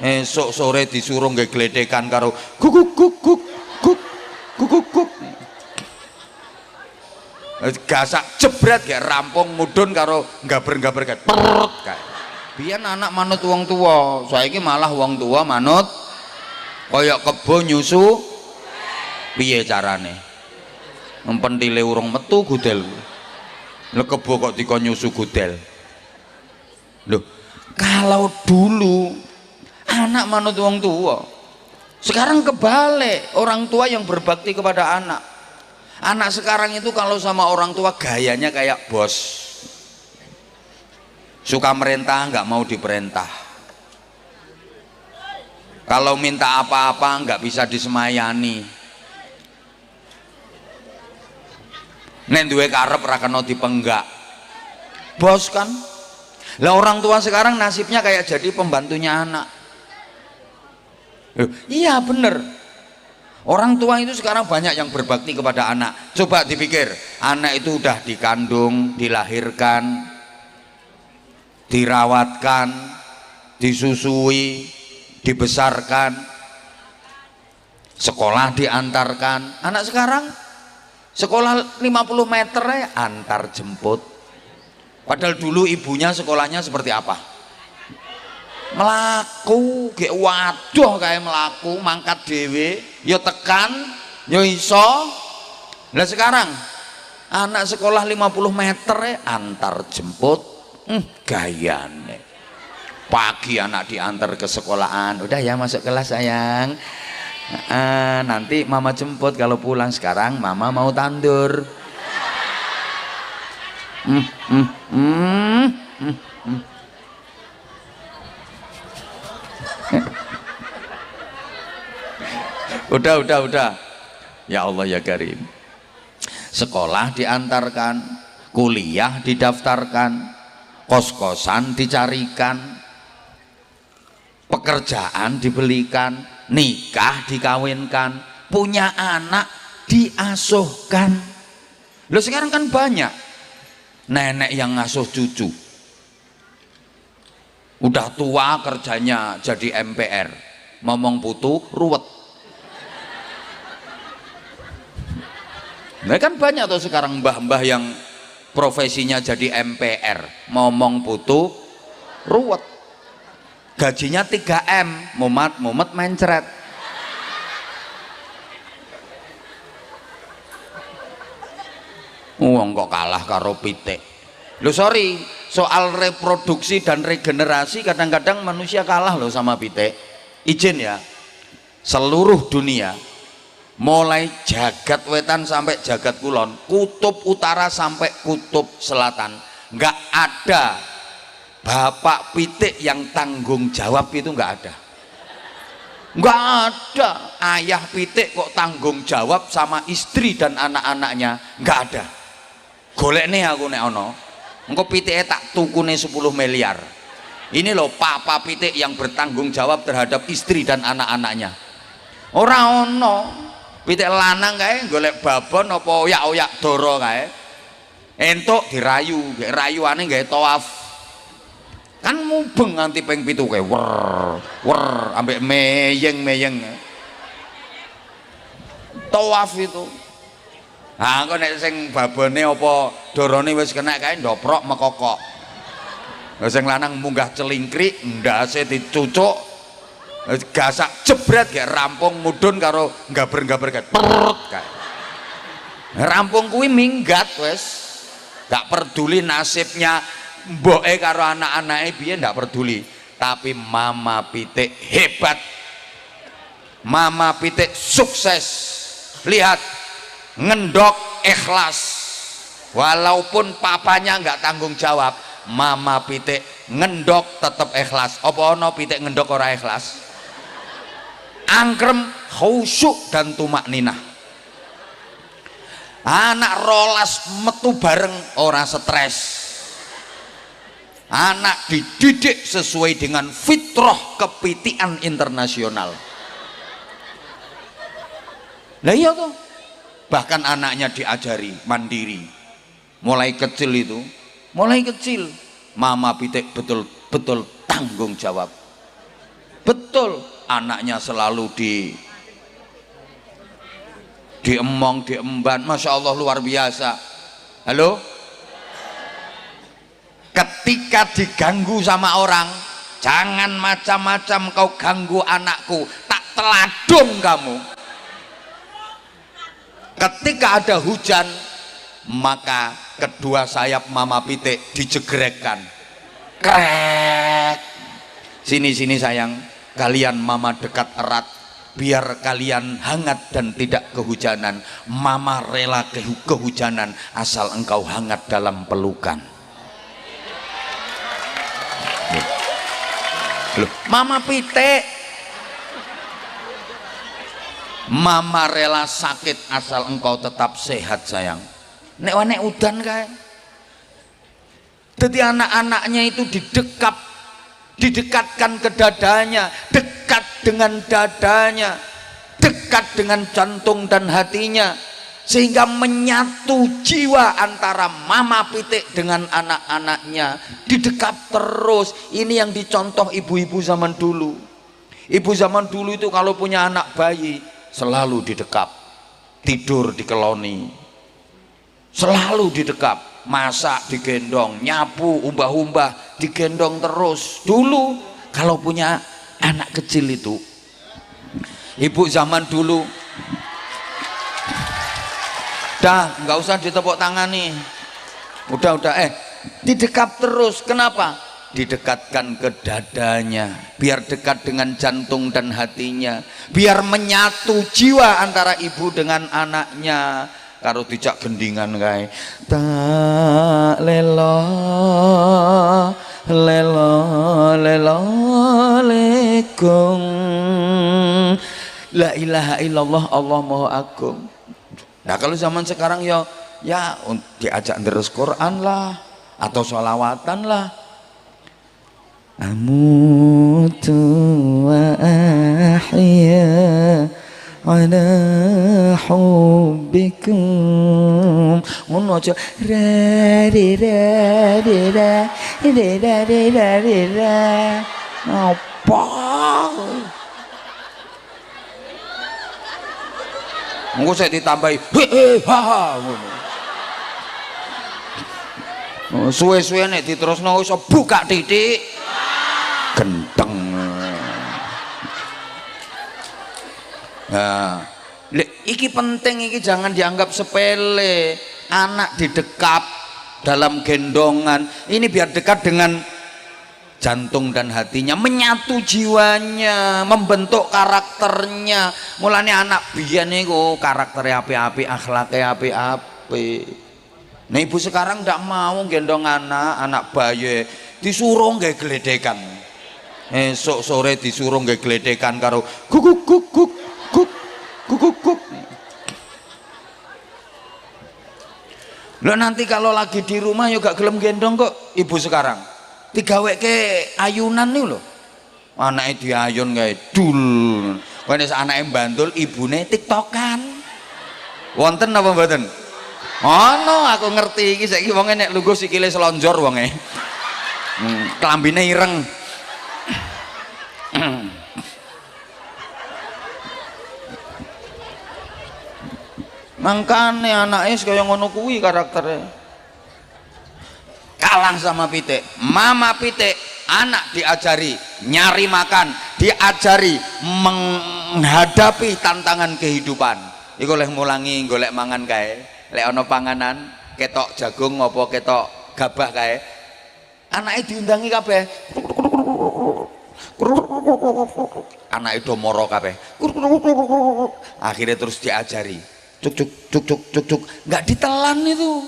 esok sore disuruh nggak gledekan karo guguk guguk guguk guguk guguk gasak jebret kayak rampung mudun karo gaber-gaber kayak perut kayak biyen anak manut wong tua, saiki malah wong tua manut koyok kebo nyusu. Piye carane empentile urung metu gudel lho kebo kok dikon nyusu gudel lho. Kalau dulu anak manut wong tua, sekarang kebalik, orang tua yang berbakti kepada anak. Anak sekarang itu kalau sama orang tua gayanya kayak bos, suka merintah nggak mau diperintah, kalau minta apa-apa nggak bisa disemayani, nek duwe karep ra kena dipenggak bos kan. Lah orang tua sekarang nasibnya kayak jadi pembantunya anak. Iya bener, orang tua itu sekarang banyak yang berbakti kepada anak. Coba dipikir, anak itu udah dikandung, dilahirkan, dirawatkan, disusui, dibesarkan, sekolah diantarkan. Anak sekarang sekolah 50 meter ya antar jemput. Padahal dulu ibunya sekolahnya seperti apa? Melaku, kayak waduh kayak melaku, mangkat dewe, yo tekan, yo iso. Nah sekarang anak sekolah 50 meter ya antar jemput, gayane. Pagi anak diantar ke sekolahan, udah ya masuk kelas sayang. Nanti mama jemput kalau pulang. Sekarang mama mau tandur. Udah. Ya Allah ya Karim. Sekolah diantarkan, kuliah didaftarkan, kos-kosan dicarikan, pekerjaan dibelikan, nikah dikawinkan, punya anak diasuhkan. Loh sekarang kan banyak nenek yang ngasuh cucu, udah tua kerjanya jadi MPR, ngomong putu ruwet. Nah kan banyak tuh sekarang mbah-mbah yang profesinya jadi MPR, ngomong putu ruwet, gajinya 3M, mumet mencret. Wong kok kalah karo pitik. Loh sorry, soal reproduksi dan regenerasi kadang-kadang manusia kalah loh sama pitik. Izin ya, seluruh dunia mulai jagat wetan sampai jagat kulon, kutub utara sampai kutub selatan, nggak ada bapak pitik yang tanggung jawab, itu nggak ada. Nggak ada ayah pitik kok tanggung jawab sama istri dan anak-anaknya, nggak ada. Golek nih aku nek ono engko pitike tak tukune 10 miliar. Ini loh papa pitik yang bertanggung jawab terhadap istri dan anak-anaknya. Ora ono pitik lanang kae golek babon apa oyak-oyak doro kae entuk dirayu, rayuane gawe tawaf kan mubeng nganti ping 7 kae wer ambek meyeng tawaf itu. Nah, kok nek sing babone apa dorone wis kena kae ndoprok mekokok. Lah sing lanang munggah celingkrik, ndase dicucuk, gasak jebret kayak rampung mudun karo gaber-gaber kayak perut kae. Rampung kuwi minggat wis. Gak peduli nasibnya mboke karo anak-anake piye, ndak peduli. Tapi mama pitik hebat. Mama pitik sukses. Lihat, ngendok ikhlas, walaupun papanya nggak tanggung jawab, mama pitik ngendok tetap ikhlas. Apa ono pitik ngendok ora ikhlas? Angkrem, khusyuk dan tumak ninah. Anak rolas metu bareng ora stres. Anak dididik sesuai dengan fitrah kepitian internasional. Lah iya tuh. Bahkan anaknya diajari mandiri mulai kecil itu, mulai kecil mama pitik betul-betul tanggung jawab, Betul, anaknya selalu diemong, diemban, masya Allah luar biasa. Halo, ketika diganggu sama orang, jangan macam-macam kau ganggu anakku, tak teladung kamu. Ketika ada hujan, maka kedua sayap Mama Pitik dijegrekkan, krek. Sini sayang, kalian Mama dekat erat, biar kalian hangat dan tidak kehujanan. Mama rela kehujanan asal engkau hangat dalam pelukan. Loh, Mama Pitik, Mama rela sakit asal engkau tetap sehat sayang. Nek udan kae. Jadi anak-anaknya itu didekatkan ke dadanya, dekat dengan dadanya, dekat dengan jantung dan hatinya, sehingga menyatu jiwa antara Mama Pitik dengan anak-anaknya, didekap terus. Ini yang dicontoh ibu-ibu zaman dulu. Ibu zaman dulu itu kalau punya anak bayi selalu didekap, tidur dikeloni, selalu didekap, masak digendong, nyapu, umbah-umbah digendong terus. Dulu kalau punya anak kecil itu, ibu zaman dulu, dah nggak usah ditepuk tangan nih, udah didekap terus. Kenapa? Didekatkan ke dadanya, biar dekat dengan jantung dan hatinya, biar menyatu jiwa antara ibu dengan anaknya. Karo dijak gendingan kae, tak lelo lekung, la ilaha illallah, Allah maha agung. Nah kalau zaman sekarang ya diajak terus Quran lah atau sholawatan lah. Amutu wa ahya ala hubbikum, ngono aja apa engko saya ditambahi suwe-suwe nek diterusno iso buka titik genteng. Nah, iki penting, iki jangan dianggap sepele. Anak didekap dalam gendongan ini biar dekat dengan jantung dan hatinya, menyatu jiwanya, membentuk karakternya. Mulanya anak biyen niku karakternya api-api, akhlaknya api-api. Nah ibu sekarang ndak mau gendong anak bayi, disuruh nggak geledekan. Esok sore disuruh nggak geledekan karo guguk guguk guguk. Lo nanti kalau lagi di rumah juga gelem gendong kok ibu sekarang. Digawe ke ayunan nih lo. Anaknya diayun kayak dul. Kene anaknya bantul, ibune tiktokan. Wonten apa mboten? Ono aku ngerti iki saiki wonge nek lungguh sikile selonjor wonge. Klambine ireng. Mangkane anake kaya ngono kuwi karakternya. Kalah sama Pitik. Mama Pitik, anak diajari nyari makan, diajari menghadapi tantangan kehidupan. Iku oleh mulangi golek mangan kae. Lek ana panganan ketok jagung apa ketok gabah kae, anake diundangi kabeh. Anake do moro kabeh. Akhirnya terus diajari. Cuk, nggak ditelan itu,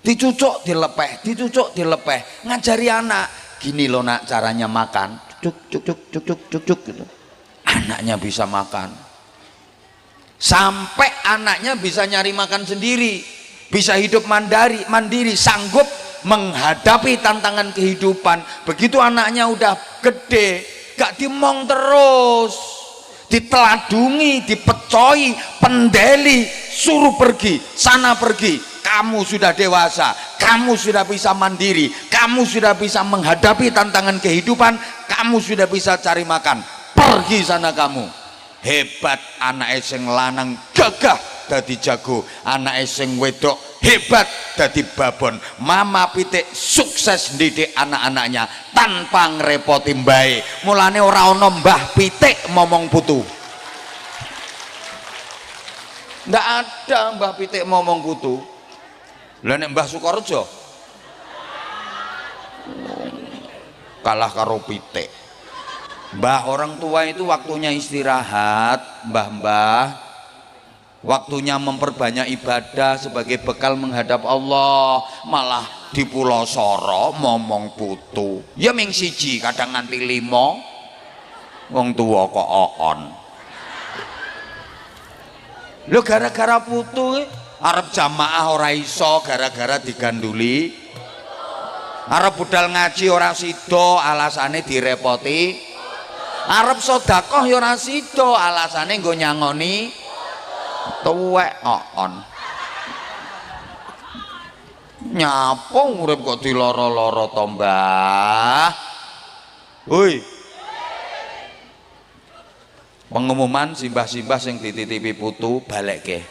dicucuk dilepeh, ngajari anak gini loh nak caranya makan, cuk gitu. Anaknya bisa makan, sampai anaknya bisa nyari makan sendiri, bisa hidup mandiri, sanggup menghadapi tantangan kehidupan. Begitu anaknya udah gede, gak dimong terus, diteladungi, dipecoi, pendeli, suruh pergi, sana pergi. Kamu sudah dewasa, kamu sudah bisa mandiri, kamu sudah bisa menghadapi tantangan kehidupan. kamu sudah bisa cari makan, pergi sana kamu. Hebat anak sing lanang gagah dadi jago, anak sing wedok hebat dadi babon. Mama Pitik sukses didik anak-anaknya tanpa ngerepoti mbae. Mulane ora ana Mbah Pitik momong putu. Ndak ada Mbah Pitik momong putu. Lah nek Mbah Sukorejo kalah karo Pitik. Mbah orang tua itu waktunya istirahat, mbah-mbah, waktunya memperbanyak ibadah sebagai bekal menghadap Allah, malah di Pulau Soro momong putu. Ya ming siji kadang nganti 5. Wong tua kok on. Lho gara-gara putu arep jamaah ora iso gara-gara diganduli. Arep budal ngaji ora sida alasane direpoti. Arep sedekah ya ora sida alasane nggo nyangoni tuwek on. Nyapa urip kok diloro-loro to, Mbah? Hoi. Pengumuman simbah-simbah sing dititipi putu balekke.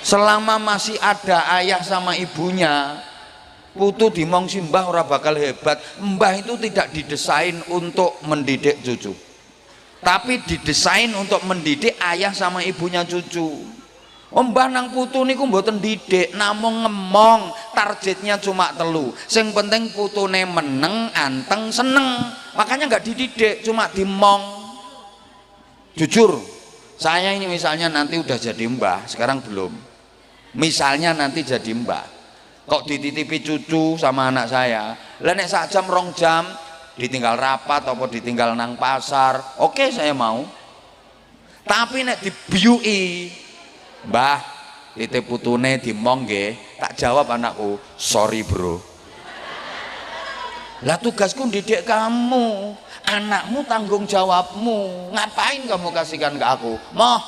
Selama masih ada ayah sama ibunya, putu dimong simbah ora bakal hebat. Mbah itu tidak didesain untuk mendidik cucu, tapi didesain untuk mendidik ayah sama ibunya cucu. Mbah nang putu niku mboten didik, namung ngemong. Targetnya cuma telu. Sing penting putune meneng, anteng, seneng. Makanya nggak dididik, cuma dimong. Jujur, saya ini misalnya nanti udah jadi mbah, sekarang belum. Misalnya nanti jadi mbah, kok dititipi cucu sama anak saya, lah nek sak jam 2 jam ditinggal rapat atau ditinggal nang pasar, oke saya mau. Tapi nek dibiui, Mbah titip putune dimong nggih, tak jawab anakku, sorry bro. Lah tugasku didik kamu, anakmu tanggung jawabmu, ngapain kamu kasihkan ke aku? Moh,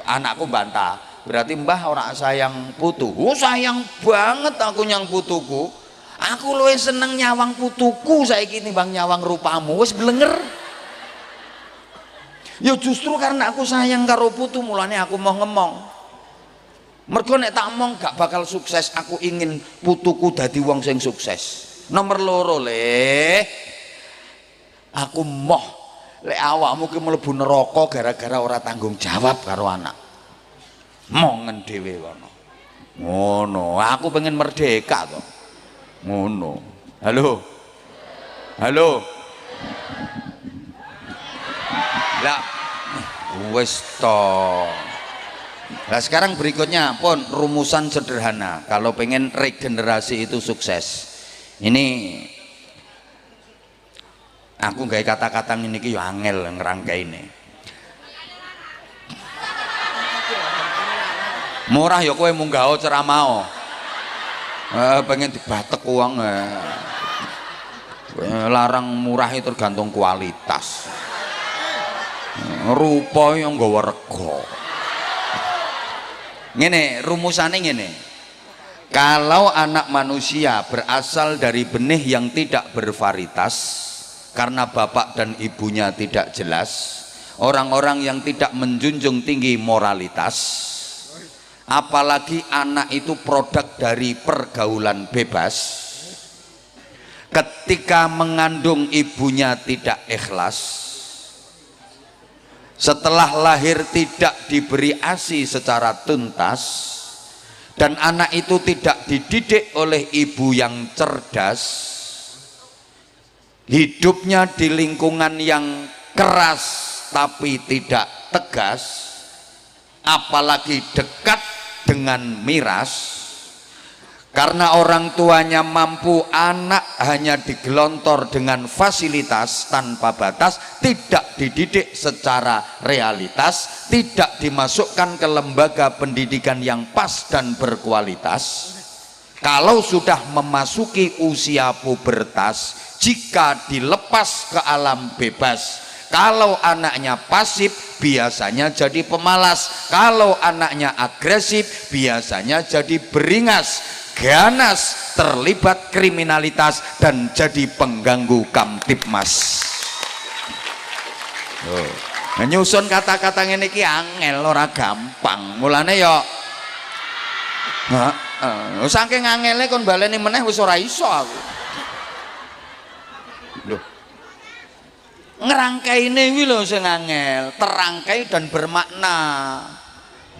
anakku bantah, berarti Mbah ora sayang putu. Oh sayang banget aku nyang putuku. Aku luwih seneng nyawang putuku saiki timbang nyawang rupamu. Wis blenger. Ya justru karena aku sayang karo putu mulane aku mau ngemong. Mergo nek tak omong gak bakal sukses. Aku ingin putuku dadi wong sing sukses. Nomor 2 le, aku moh lek awakmu ki mlebu neraka gara-gara ora tanggung jawab karo anak. Mongen dhewe kono. Ngono, aku pengen merdeka to. Ngono. Halo. Halo. Lah wis to. Nah sekarang berikutnya pun rumusan sederhana kalau pengen regenerasi itu sukses. Ini aku gawe kata-kata ini ki yo angel ngerangkaine. Murah ya kowe munggah ceramah. Pengen dibatek uang. Larang murah itu tergantung kualitas. Rupa yang nggawa rega. Ngene rumusane ngene. Kalau anak manusia berasal dari benih yang tidak bervarietas karena bapak dan ibunya tidak jelas, orang-orang yang tidak menjunjung tinggi moralitas, apalagi anak itu produk dari pergaulan bebas, ketika mengandung ibunya tidak ikhlas, setelah lahir tidak diberi ASI secara tuntas, dan anak itu tidak dididik oleh ibu yang cerdas, hidupnya di lingkungan yang keras tapi tidak tegas, apalagi dekat dengan miras, karena orang tuanya mampu, anak hanya digelontor dengan fasilitas tanpa batas, tidak dididik secara realitas, tidak dimasukkan ke lembaga pendidikan yang pas dan berkualitas. Kalau sudah memasuki usia pubertas, jika dilepas ke alam bebas, kalau anaknya pasif biasanya jadi pemalas, kalau anaknya agresif biasanya jadi beringas. ganas terlibat kriminalitas dan jadi pengganggu Kamtibmas. Nyusun kata-kata ngene iki angel, ora gampang. Mulane ya saking angele kon baleni meneh wis ora iso aku. Lho. Ngerangkaine kuwi lho sing angel, terangkai dan bermakna.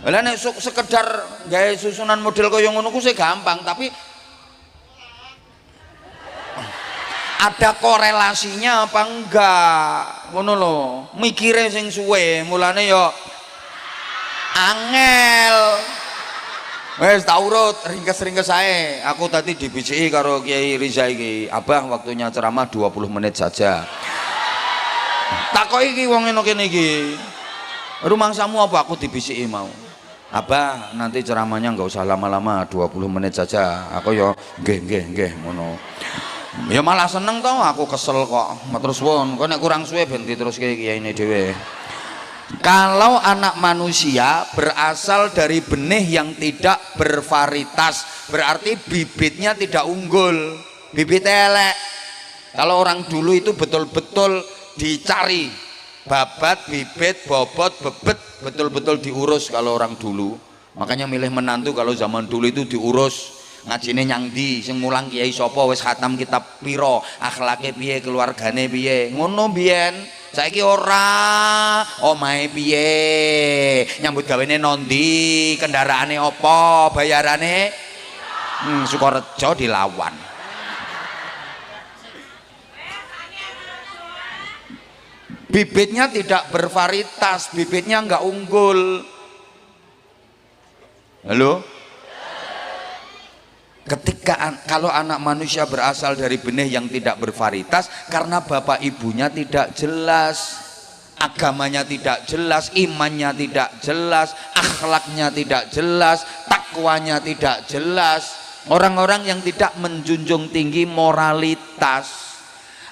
Lah nek sekedar gawe susunan model kaya ngono ku sih gampang, tapi ada korelasinya apa enggak ngono lho, mikire sing suwe, mulane yo angel. Wes tak urut ringkes-ringkes ae. Aku tadi dibisiki karo Kiai Riza iki, Abah waktunya ceramah 20 menit saja. Takoki iki wong kene iki. Rumangsamu apa? Aku dibisiki mau. Abah nanti ceramahnya enggak usah lama-lama, 20 menit saja. Aku yo nggih ngono. Ya malah seneng toh, aku kesel kok. Matur suwun, kok nek kurang suwe ben diteruske kiyaine dhewe. Kalau anak manusia berasal dari benih yang tidak bervarietas, berarti bibitnya tidak unggul, bibit elek. Kalau orang dulu itu betul-betul dicari babat, bibit, bobot, bebet, betul-betul diurus kalau orang dulu. Makanya milih menantu kalau zaman dulu itu diurus. Ngajine nyang ndi, sing mulang kiai sapa, wis khatam kitab piro, akhlake piye, keluargane piye, ngono biyen. Saiki ora, omahe piye, nyambut gawene nondi, kendaraane apa, bayarane Sukorejo dilawan. Bibitnya tidak bervarietas, bibitnya enggak unggul. Halo? Kalau anak manusia berasal dari benih yang tidak bervarietas, karena bapak ibunya tidak jelas, agamanya tidak jelas, imannya tidak jelas, akhlaknya tidak jelas, takwanya tidak jelas, orang-orang yang tidak menjunjung tinggi moralitas.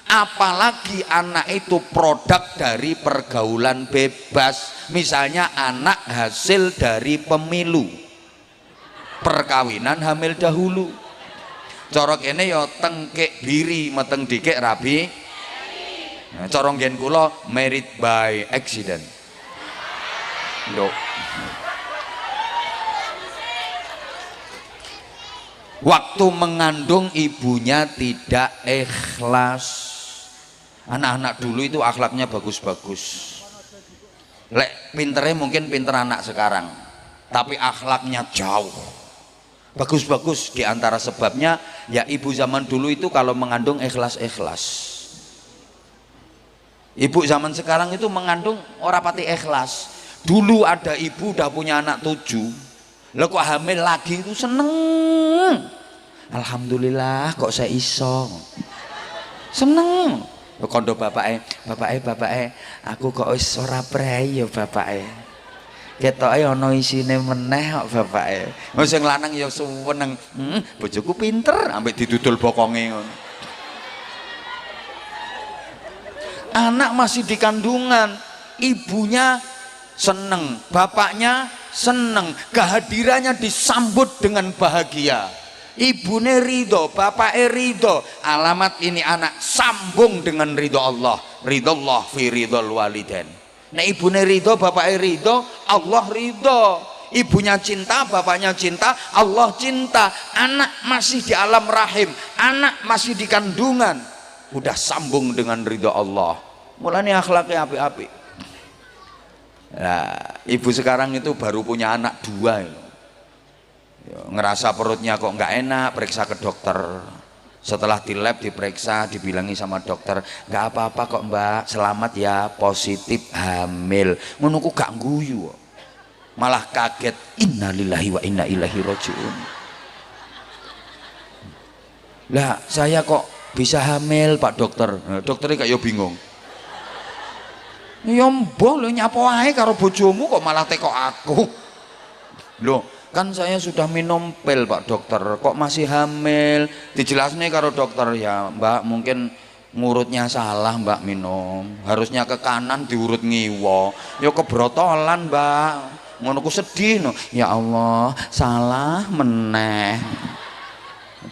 Apalagi anak itu produk dari pergaulan bebas, misalnya anak hasil dari pemilu, perkawinan hamil dahulu. Cara kene ya tengkek biri meteng dikek rabi. Nah, cara nggen kula married by accident. Lho. Waktu mengandung ibunya tidak ikhlas. Anak-anak dulu itu akhlaknya bagus-bagus. Lek pintere mungkin pinter anak sekarang, tapi akhlaknya jauh bagus-bagus. Di antara sebabnya ya ibu zaman dulu itu kalau mengandung ikhlas-ikhlas. Ibu zaman sekarang itu mengandung ora pati ikhlas. Dulu ada ibu udah punya anak 7, lo kok hamil lagi itu seneng. Alhamdulillah kok saya iso, seneng. Kondo bapake, aku kok wis ora prei ya bapake. Ketoke ana isine meneh kok bapake. Wong sing lanang ya seneng. Bojoku pinter ambek didudul bokonge ngono. Anak masih di kandungan, ibunya seneng, bapaknya seneng, kehadirannya disambut dengan bahagia. Ibune ridho, bapaknya ridho. Alamat ini anak sambung dengan ridho Allah. Ridho Allah fi ridhol walidain. Nah ibune ridho, bapaknya ridho, Allah ridho. Ibunya cinta, bapaknya cinta, Allah cinta. Anak masih di alam rahim, anak masih di kandungan, udah sambung dengan ridho Allah. Mulanya akhlaknya api-api. Nah, ibu sekarang itu baru punya anak 2 ya. Ngerasa perutnya kok nggak enak, periksa ke dokter. Setelah di lab diperiksa, dibilangi sama dokter, nggak apa-apa kok mbak, selamat ya, positif hamil. Menunggu gak guyu, malah kaget. Innalillahi wa inna ilaihi rajiun. Lah saya kok bisa hamil pak dokter? Dokternya kayak bingung. Ya mbah lho nyapa wae karo bojomu kok malah teko aku. Loh, kan saya sudah minum pil pak dokter, kok masih hamil? Dijelasnya karo dokter, ya mbak mungkin ngurutnya salah mbak minum, harusnya ke kanan diurut ngiwo. Ya kebrotolan mbak, ngono ku sedih no. Ya Allah salah meneh.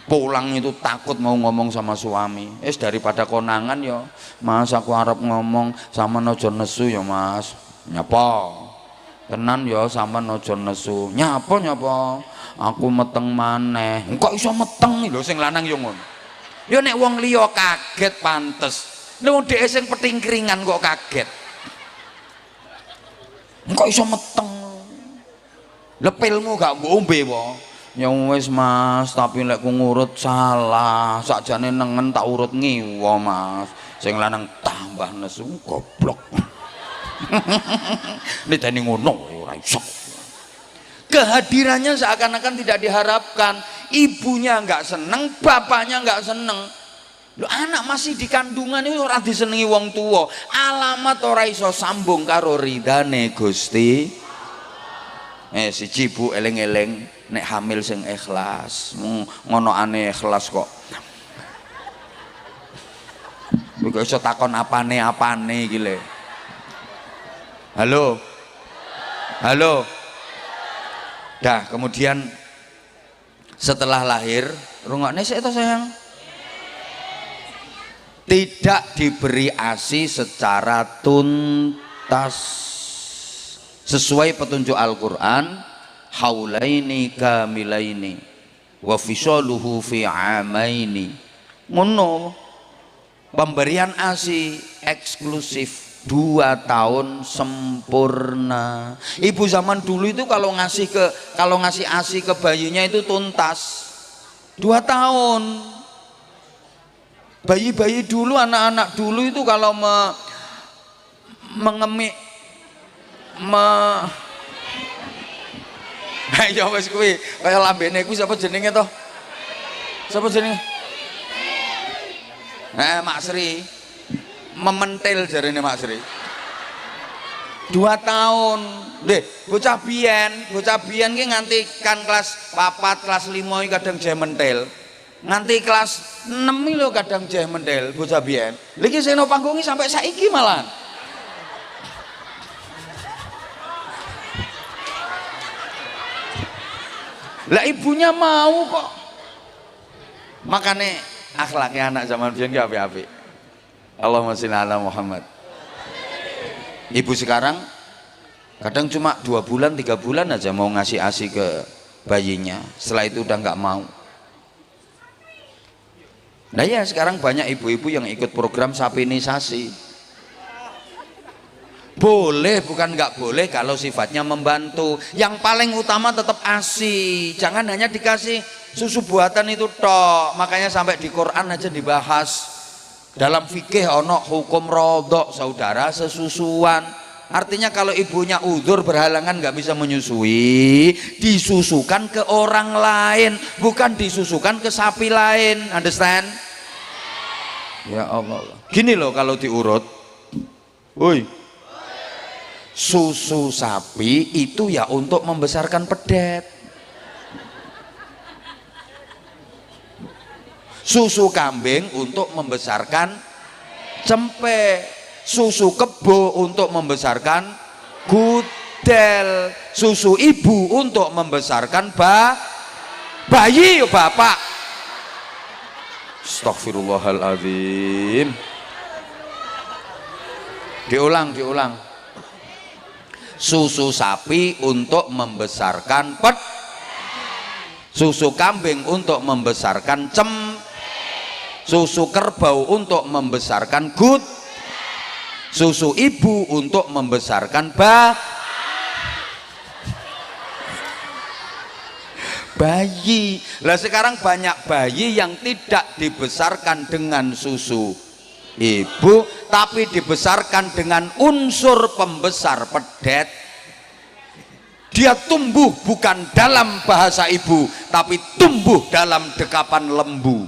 pulang itu takut mau ngomong sama suami. Daripada konangan ya mas aku harap ngomong sama nojo nesu ya mas. Nyapa tenan ya sama nojo nesu. Nyapa aku meteng maneh. Kok iso meteng lho sing lanang yo ngono. Ya nek wong liya kaget pantes. Nek wong dhek sing petingkringan kok kaget. Kok iso meteng. Lepilmu gak ngombe po. Ya wis mas, tapi lek ku ngurut salah, sakjane nengen tak urut ngiwa mas. Sing lanang tambah nesu goblok. Niteni ngono ora iso. Kehadirannya seakan-akan tidak diharapkan. Ibunya nggak seneng, bapaknya nggak seneng. Loh, anak masih di kandungan itu ora disenengi wong tua. Alamat ora iso sambung karo ridane Gusti. Siji Bu eling-eling nek hamil sing ikhlas. Ngono aneh ikhlas kok. Kok iso takon apane iki le. Halo. Halo. Dah, kemudian setelah lahir, rungokne sik to sayang. Tidak diberi ASI secara tuntas. Sesuai petunjuk Al-Quran, haulaini kamilaini wa fisaluhu fi amaini. Ngono, pemberian ASI eksklusif 2 tahun sempurna. Ibu zaman dulu itu kalau ngasih ASI ke bayinya itu tuntas 2 tahun. Bayi-bayi dulu, anak-anak dulu itu kalau mengemik ya wis kuwi kaya lambene kuwi sapa jenenge to? Sapa jenenge? Mak Sri. Mementil jarene Mak Sri. 2 tahun. Nggih, bocah biyen ki nganti kan kelas 4, kelas 5 iki kadang jeh mentil. Nganti kelas 6 iki lho kadang jeh mentil bocah biyen. Lha iki sing nang panggung iki sampai saiki malah. Lah ibunya mau kok. Makanya akhlaknya anak zaman biyen ki apik-apik. Allahumma sholli ala Muhammad. Ibu sekarang kadang cuma 2 bulan 3 bulan aja mau ngasih ASI ke bayinya. Setelah itu udah nggak mau. Nah ya sekarang banyak ibu-ibu yang ikut program sapinisasi. Boleh, bukan nggak boleh kalau sifatnya membantu. Yang paling utama tetap ASI. Jangan hanya dikasih susu buatan itu tok. Makanya sampai di Quran aja dibahas. Dalam fikih ono hukum rodok saudara sesusuan. Artinya kalau ibunya udzur berhalangan nggak bisa menyusui, disusukan ke orang lain, bukan disusukan ke sapi lain. Understand? Ya Allah. Gini loh kalau diurut. Woi. Susu sapi itu ya untuk membesarkan pedet. Susu kambing untuk membesarkan cempe. Susu kebo untuk membesarkan gudel. Susu ibu untuk membesarkan bayi bapak. Astagfirullahaladzim. Diulang. Susu sapi untuk membesarkan susu kambing untuk membesarkan susu kerbau untuk membesarkan susu ibu untuk membesarkan bayi. Lah sekarang banyak bayi yang tidak dibesarkan dengan susu ibu tapi dibesarkan dengan unsur pembesar pedet. Dia tumbuh bukan dalam bahasa ibu tapi tumbuh dalam dekapan lembu.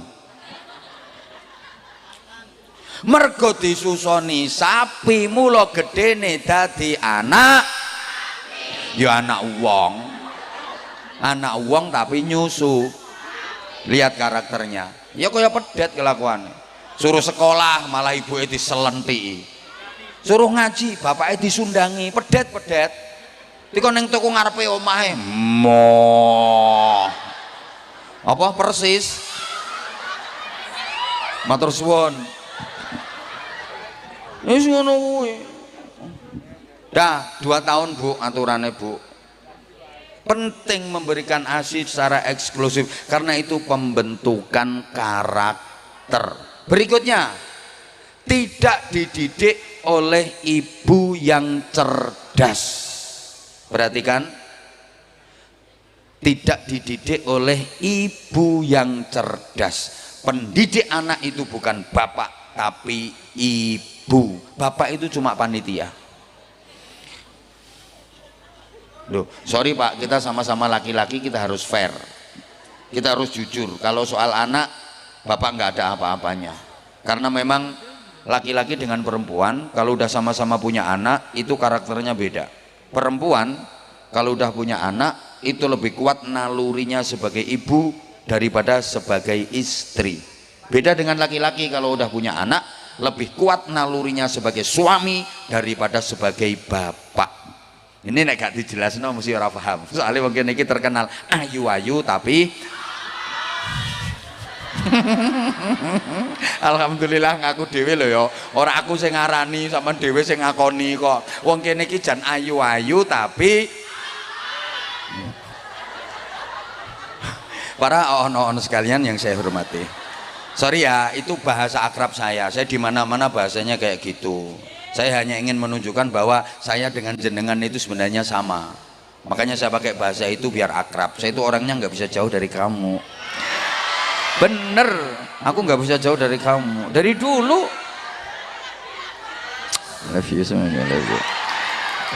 Mergo disusoni sapi mula gedene dadi anak ya anak wong tapi nyusu. Lihat karakternya ya kaya pedet kelakuannya. Suruh sekolah malah ibuke diselentiki, suruh ngaji bapaknya disundangi. Pedet dikon ning tuku ngarepe omahe apa persis Matur suwun. Wis ngono kuwi. Dah 2 tahun Bu aturannya Bu. Penting memberikan ASI secara eksklusif karena itu pembentukan karakter. Berikutnya, tidak dididik oleh ibu yang cerdas. Perhatikan, tidak dididik oleh ibu yang cerdas. Pendidik anak itu bukan bapak tapi ibu. Bapak itu cuma panitia. Loh, sorry Pak, kita sama-sama laki-laki, kita harus fair, kita harus jujur. Kalau soal anak, bapak nggak ada apa-apanya, karena memang laki-laki dengan perempuan kalau udah sama-sama punya anak itu karakternya beda. Perempuan kalau udah punya anak itu lebih kuat nalurinya sebagai ibu daripada sebagai istri. Beda dengan laki-laki, kalau udah punya anak lebih kuat nalurinya sebagai suami daripada sebagai bapak. Ini nek gak dijelasin mesti ora paham. Soalnya mungkin ini terkenal ayu-ayu tapi alhamdulillah ngaku dhewe lho ya. Ora aku sing ngarani, sampean dhewe sing ngakoni kok. Wong kene iki jan ayu-ayu tapi para ono-ono sekalian yang saya hormati. Sorry ya, itu bahasa akrab saya. Saya di mana-mana bahasanya kayak gitu. Saya hanya ingin menunjukkan bahwa saya dengan jenengan itu sebenarnya sama. Makanya saya pakai bahasa itu biar akrab. Saya itu orangnya nggak bisa jauh dari kamu. Bener, aku nggak bisa jauh dari kamu. Dari dulu. Love you semuanya, love you.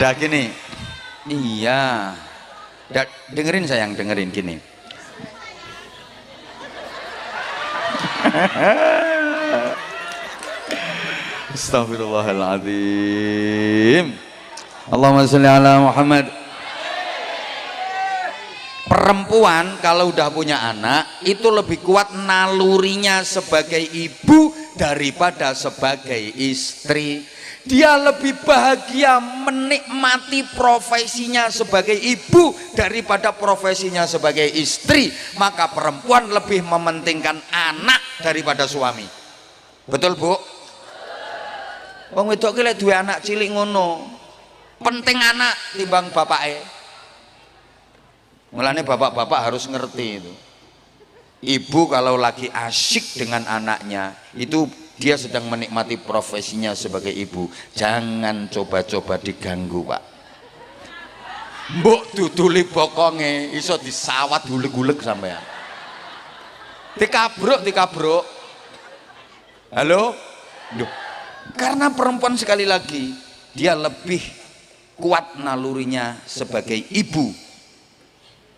Dah gini, iya. Dengerin sayang, dengerin gini. Astagfirullahaladzim. Allahumma sholli ala Muhammad. Perempuan kalau udah punya anak itu lebih kuat nalurinya sebagai ibu daripada sebagai istri. Dia lebih bahagia menikmati profesinya sebagai ibu daripada profesinya sebagai istri. Maka perempuan lebih mementingkan anak daripada suami. Betul Bu? Wong wedok ki lek duwe anak cilik ngono, penting anak timbang bapake. Mulane bapak-bapak harus ngerti itu. Ibu kalau lagi asyik dengan anaknya, itu dia sedang menikmati profesinya sebagai ibu. Jangan coba-coba diganggu, Pak. Mbok duduli bokonge iso disawat guleg-guleg sampean. Dikabruk. Halo? Duh. Karena perempuan sekali lagi dia lebih kuat nalurinya sebagai ibu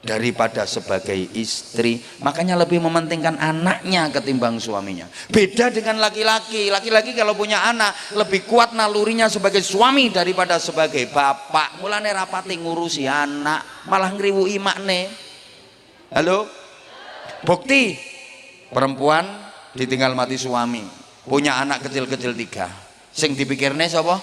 daripada sebagai istri, makanya lebih mementingkan anaknya ketimbang suaminya. Beda dengan laki-laki. Laki-laki kalau punya anak lebih kuat nalurinya sebagai suami daripada sebagai bapak. Mulane rapati ngurusi anak, malah ngriwuki makne. Halo? Bukti perempuan ditinggal mati suami, punya anak kecil-kecil 3. Sing dipikirne sapa?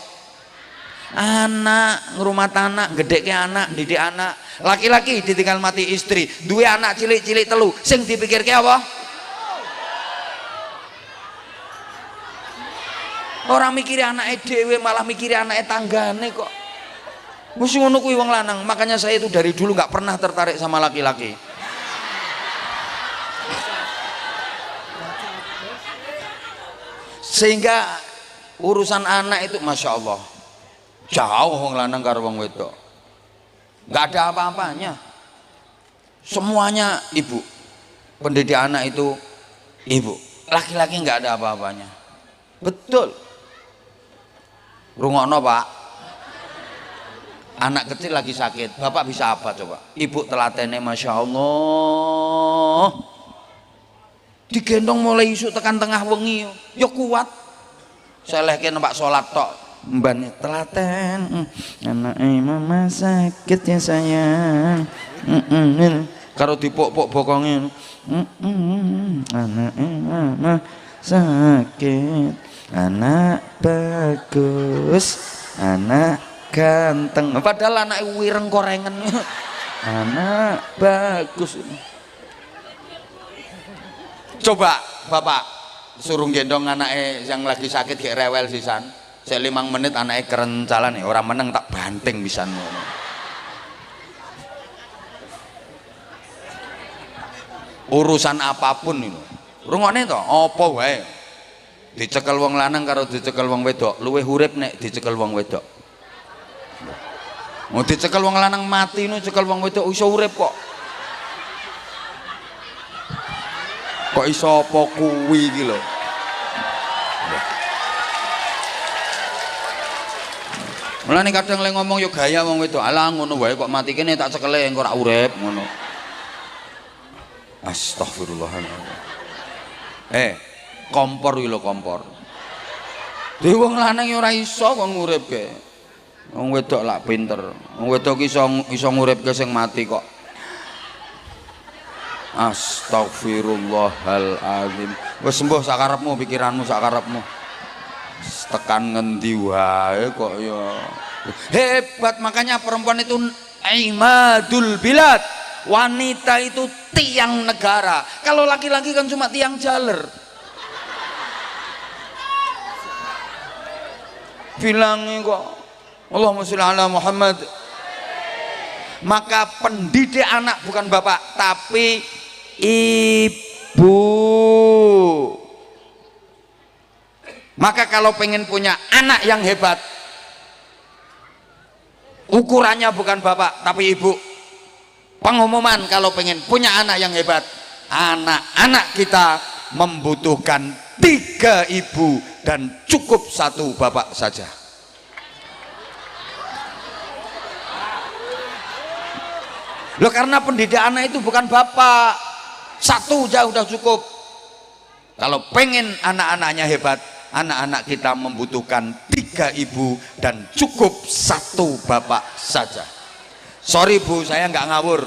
Anak, ngrumat anak, gedhekke anak, didik anak. Laki-laki ditinggal mati istri, duwe anak cilik-cilik 3. Sing dipikirke apa? Orang mikiri anake dhewe, malah mikiri anake tanggane kok. Wis ngono kuwi wong lanang. Makanya saya itu dari dulu nggak pernah tertarik sama laki-laki. Sehingga urusan anak itu masya Allah jauh wong lanang karo wong wedok, nggak ada apa-apanya, semuanya ibu. Pendidik anak itu ibu, laki-laki nggak ada apa-apanya. Betul. Rungokno Pak, anak kecil lagi sakit, bapak bisa apa coba? Ibu telatene masya Allah, digendong mulai isu tekan tengah wengi, ya kuat. Saya lagi nampak sholat tok, mbaknya telaten, anak mama sakit ya sayang, karo dipok-pok bokongnya, anak mama sakit, anak bagus, anak ganteng, padahal anak wireng korengan, anak bagus. Coba bapak suruh gendong anaknya yang lagi sakit kayak rewel sisan. Saya 5 menit anaknya kerencalan nih, orang meneng tak banting pisan. Urusan apapun itu. Rungokne to, apa wae. Dicekel wong lanang karo dicekel wong wedok, luwih urip nek dicekel wong wedok. Mau dicekel wong lanang mati nu cekel wong wedok iso urip kok. Kok iso apa kuwi iki lho. Mulane kadang lek ngomong yo gaya wong wedok, alah ngono wae kok mati kene tak cekele engko ora urip ngono. Astagfirullahaladzim. Kompor iki lho kompor. Dhewe wong lanang yo ora iso kon nguripke. Wong wedok lak pinter. Wong wedok iso nguripke sing mati kok. Astagfirullahaladzim. Wis sembuh sakarepmu, pikiranmu sakarepmu. Tekan ngendi wae kok ya. Hebat, makanya perempuan itu imadul bilad. Wanita itu tiang negara. Kalau laki-laki kan cuma tiang jaler. Bilangnya kok Allahumma sholli ala Muhammad. Maka pendidik anak bukan bapak tapi ibu. Maka kalau pengen punya anak yang hebat, ukurannya bukan bapak tapi ibu. Pengumuman kalau pengen punya anak yang hebat, anak-anak kita membutuhkan 3 ibu dan cukup 1 bapak saja. Loh, karena pendidik anak itu bukan bapak, 1 aja udah cukup. Kalau pengen anak-anaknya hebat, anak-anak kita membutuhkan 3 ibu dan cukup 1 bapak saja. Sorry Bu, saya nggak ngawur.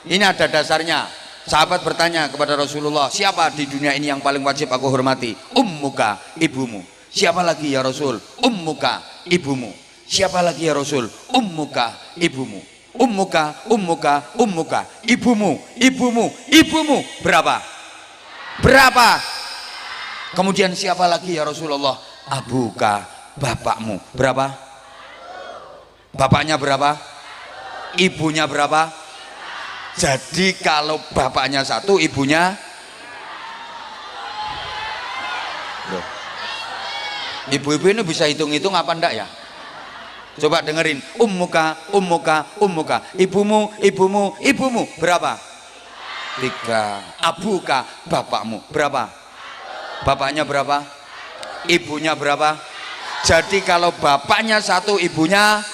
Ini ada dasarnya. Sahabat bertanya kepada Rasulullah, siapa di dunia ini yang paling wajib aku hormati? Ummuka, ibumu. Siapa lagi ya Rasul? Ummuka, ibumu. Siapa lagi ya Rasul? Ummuka, ibumu. Ummuka, ummuka, ummuka. Ibumu, ibumu, ibumu. Berapa? Berapa? Kemudian siapa lagi ya Rasulullah? Abuka, bapakmu. Berapa? Bapaknya berapa? Ibunya berapa? Jadi kalau bapaknya 1, ibunya loh. Ibu-ibu ini bisa hitung-hitung apa enggak ya? Coba dengerin. Ummuka, ummuka, ummuka. Ibumu, ibumu, ibumu. Berapa? 3. Abuka, bapakmu. Berapa? Bapaknya berapa? Ibunya berapa? Jadi kalau bapaknya 1, ibunya.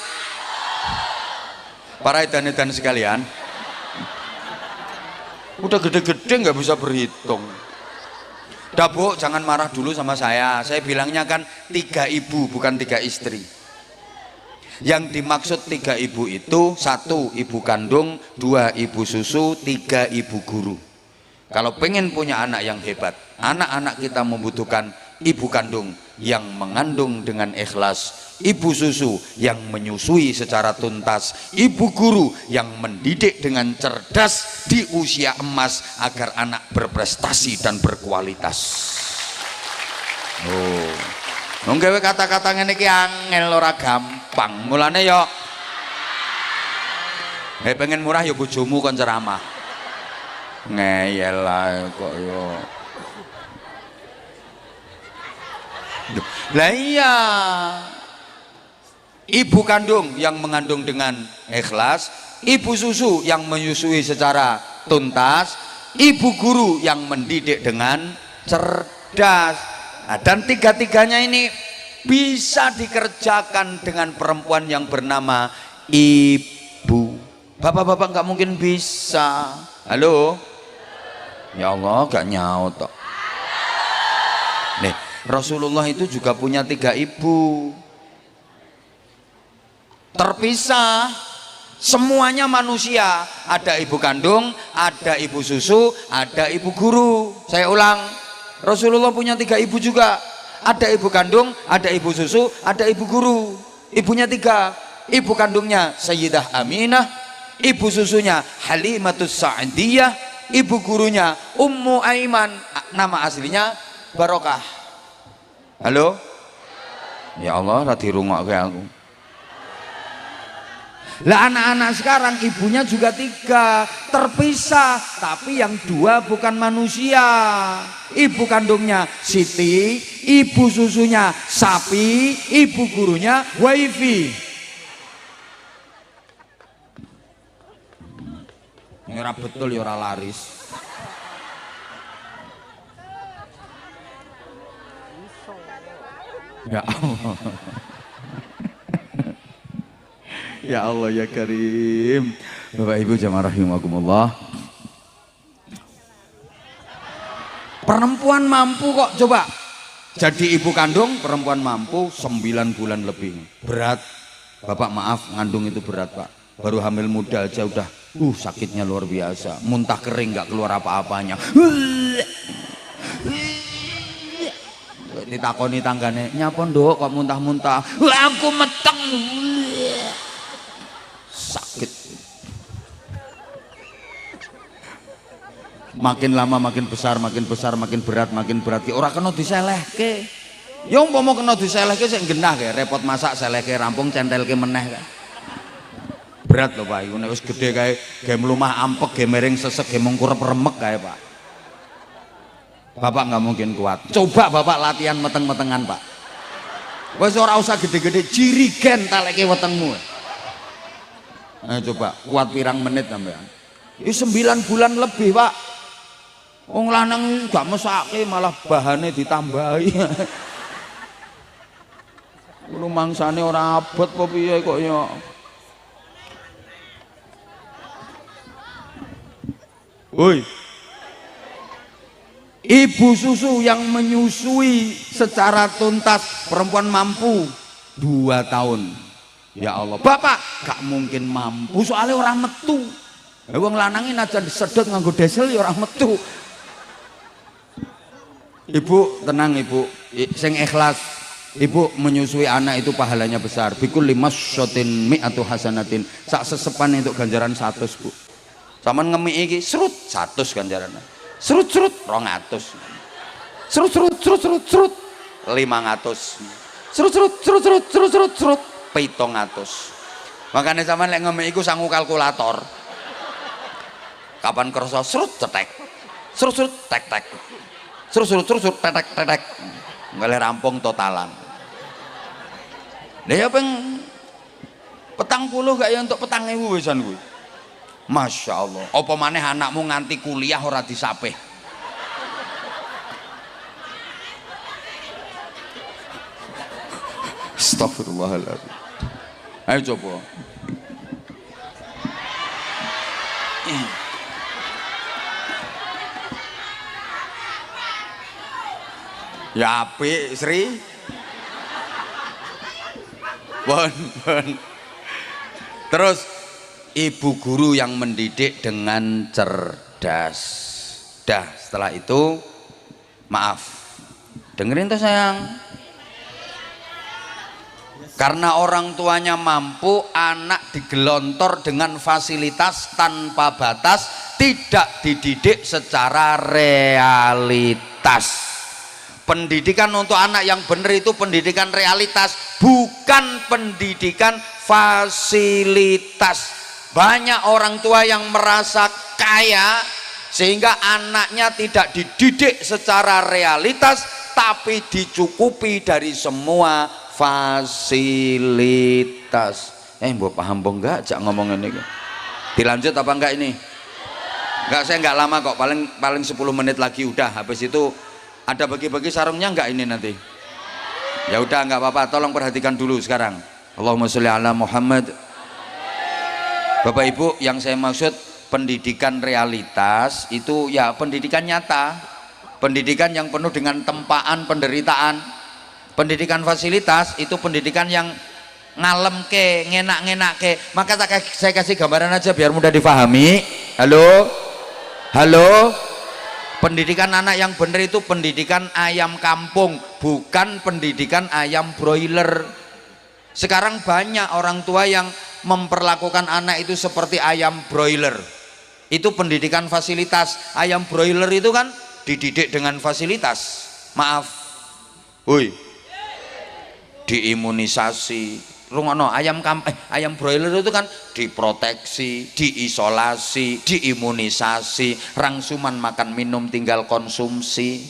Para edan-edan sekalian, udah gede-gede nggak bisa berhitung. Dah Bu, jangan marah dulu sama saya. Saya bilangnya kan 3 ibu bukan 3 istri. Yang dimaksud 3 ibu itu 1 ibu kandung, 2 ibu susu, 3 ibu guru. Kalau pengen punya anak yang hebat, anak-anak kita membutuhkan ibu kandung yang mengandung dengan ikhlas, ibu susu yang menyusui secara tuntas, ibu guru yang mendidik dengan cerdas di usia emas agar anak berprestasi dan berkualitas. Oh, nunggawe kata-kata ngene iki angel ora gampang. Mulane yo pengen murah yo bojomu kon ceramah. Ngeyel lah kok yo. Lah iya. Ibu kandung yang mengandung dengan ikhlas, ibu susu yang menyusui secara tuntas, ibu guru yang mendidik dengan cerdas. Nah, dan 3-tiganya ini bisa dikerjakan dengan perempuan yang bernama ibu. Bapak-bapak nggak mungkin bisa. Halo? Ya Allah, gak nyaut toh. Nih, Rasulullah itu juga punya 3 ibu. Terpisah, semuanya manusia. Ada ibu kandung, ada ibu susu, ada ibu guru. Saya ulang, Rasulullah punya 3 ibu juga. Ada ibu kandung, ada ibu susu, ada ibu guru. Ibunya 3. Ibu kandungnya Sayyidah Aminah, ibu susunya Halimatus Sa'diyah, ibu gurunya Ummu Aiman, nama aslinya barokah. Halo? Ya Allah, ra dirungokke aku. Lah anak-anak sekarang ibunya juga 3 terpisah, tapi yang 2 bukan manusia. Ibu kandungnya Siti, ibu susunya sapi, ibu gurunya wifi. Ora betul ya ora laris. Ya Allah. Ya Allah ya Karim. Bapak Ibu jamaah rahimakumullah. Perempuan mampu kok, coba. Jadi ibu kandung perempuan mampu 9 bulan lebih. Berat. Bapak maaf, ngandung itu berat, Pak. Baru hamil muda aja udah sakitnya luar biasa. Muntah kering nggak keluar apa-apanya. Ditakoni tanggane, "Nyapa, Nduk, kok muntah-muntah?" "Aku meteng." Sakit. Makin lama makin besar, makin berat, makin berat. Ora kena diselehke. Ya umpama kena diselehke sik genah kae, repot masak selehke rampung centelke meneh kae. Berat lho Pak, iku nek wis gedhe kae ge mlumah ampek, ge miring sesek, ge mengkurep remek kae Pak. Bapak nggak mungkin kuat. Coba Bapak latihan meteng-metengan Pak. Wis ora usah gede-gede, jirigen taleke wetengmu. Ayo coba kuat pirang menit sampean. Ini 9 bulan lebih Pak. Wong lanang gak mesake malah bahane ditambahi. Lu mangsane ora abot apa piye kok ya. Woi. Ibu susu yang menyusui secara tuntas perempuan mampu 2 tahun. Ya Allah, Bapak gak mungkin mampu soalnya orang metu. Wong lanangin aja disedot nganggo desel ya orang metu. Ibu tenang Ibu, sing ikhlas. Ibu menyusui anak itu pahalanya besar. Bikul 5 mi'atu hasanatin. Sak sesepan untuk ganjaran 100 Bu. Saman ngemi iki serut 100 ganjaran. Serut 200. Serut 500. Serut 700. Makanya sama lek ngemi iku sangu kalkulator. Kapan kerasa serut cetek. Serut tek. Serut tetek. Nggale rampung totalan. Lah ya peng 40 gak ya untuk 4.000 wisan kuwi. Masya Allah. Apa maneh anakmu nganti kuliah ora disapeh. Astagfirullahaladzim. Ayo coba. Ya apik Sri. Bon. Terus ibu guru yang mendidik dengan cerdas. Dah setelah itu maaf. Dengerin tuh sayang. Karena orang tuanya mampu, anak digelontor dengan fasilitas tanpa batas, tidak dididik secara realitas. Pendidikan untuk anak yang benar itu pendidikan realitas, bukan pendidikan fasilitas. Banyak orang tua yang merasa kaya sehingga anaknya tidak dididik secara realitas, tapi dicukupi dari semua fasilitas. Mbok paham apa enggak jak ngomong ini? Dilanjut apa enggak ini? Enggak, saya enggak lama kok, paling 10 menit lagi udah. Habis itu ada bagi-bagi sarungnya enggak ini nanti? Ya udah enggak apa-apa, tolong perhatikan dulu sekarang. Allahumma sholli ala Muhammad. Bapak Ibu, yang saya maksud pendidikan realitas itu ya pendidikan nyata, pendidikan yang penuh dengan tempaan penderitaan. Pendidikan fasilitas itu pendidikan yang ngalem ke, ngenak ke. Maka saya kasih gambaran aja biar mudah difahami. Halo, pendidikan anak yang benar itu pendidikan ayam kampung, bukan pendidikan ayam broiler. Sekarang banyak orang tua yang memperlakukan anak itu seperti ayam broiler. Itu pendidikan fasilitas. Ayam broiler itu kan dididik dengan fasilitas. Maaf, woi, diimunisasi. Rungono, ayam broiler itu kan diproteksi, diisolasi, diimunisasi, rangsuman makan minum tinggal konsumsi.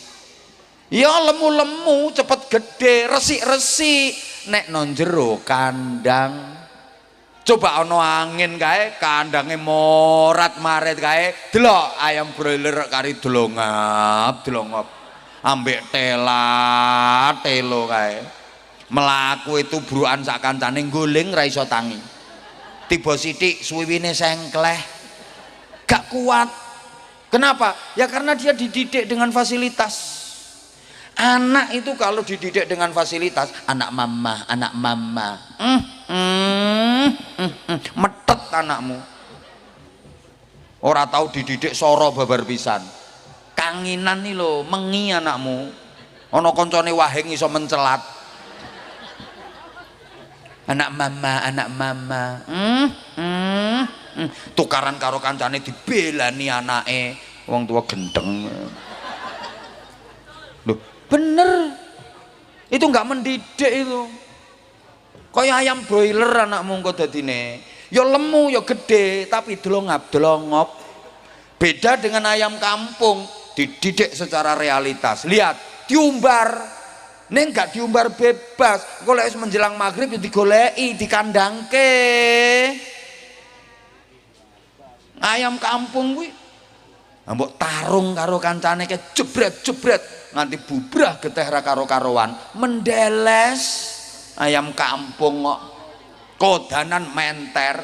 Ya lemu-lemu cepet gede, resik-resik nek non jero kandang. Coba ono angin kae kandange morat maret kae, delok ayam broiler kari delongap ambek telo kae. Melaku itu bruan sak kancane guling ra iso tangi. Tiba sithik suwiwine sengkleh. Gak kuat. Kenapa? Ya karena dia dididik dengan fasilitas. Anak itu kalau dididik dengan fasilitas, anak mama, metet anakmu. Ora tahu dididik soro babar pisan. Kanginan nih lo, mengi anakmu. Ono koncone wahing iso mencelat. Anak mama, tukaran karo kancane dibelani anake, wong tua gendeng. Loh, bener, itu nggak mendidik itu. Kaya ayam broiler anakmu kok dadine, ya lemu ya gede tapi delongap. Beda dengan ayam kampung, dididik secara realitas. Lihat, diumbar. Neng gak diumbar bebas, golek menjelang maghrib ya digoleki, dikandangke. Ayam kampung kuwi mbok tarung karo kancane ke jebret nganti bubrah geteh ra karo-karoan, mendeles. Ayam kampung kok kodanan menter.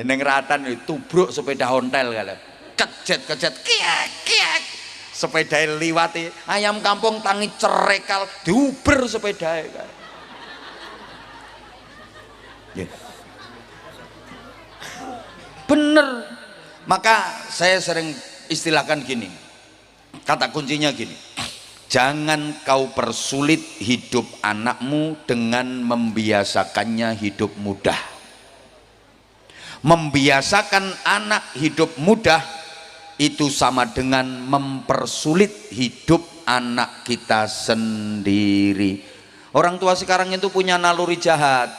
Ning ratan tubruk sepeda ontel kale. Kejet kiek. Sepeda liwati ayam kampung tangi cerekal diuber sepeda kan. Yeah. Bener. Maka saya sering istilahkan gini, kata kuncinya gini, jangan kau persulit hidup anakmu dengan membiasakannya hidup mudah. Membiasakan anak hidup mudah itu sama dengan mempersulit hidup anak kita sendiri. Orang tua sekarang itu punya naluri jahat.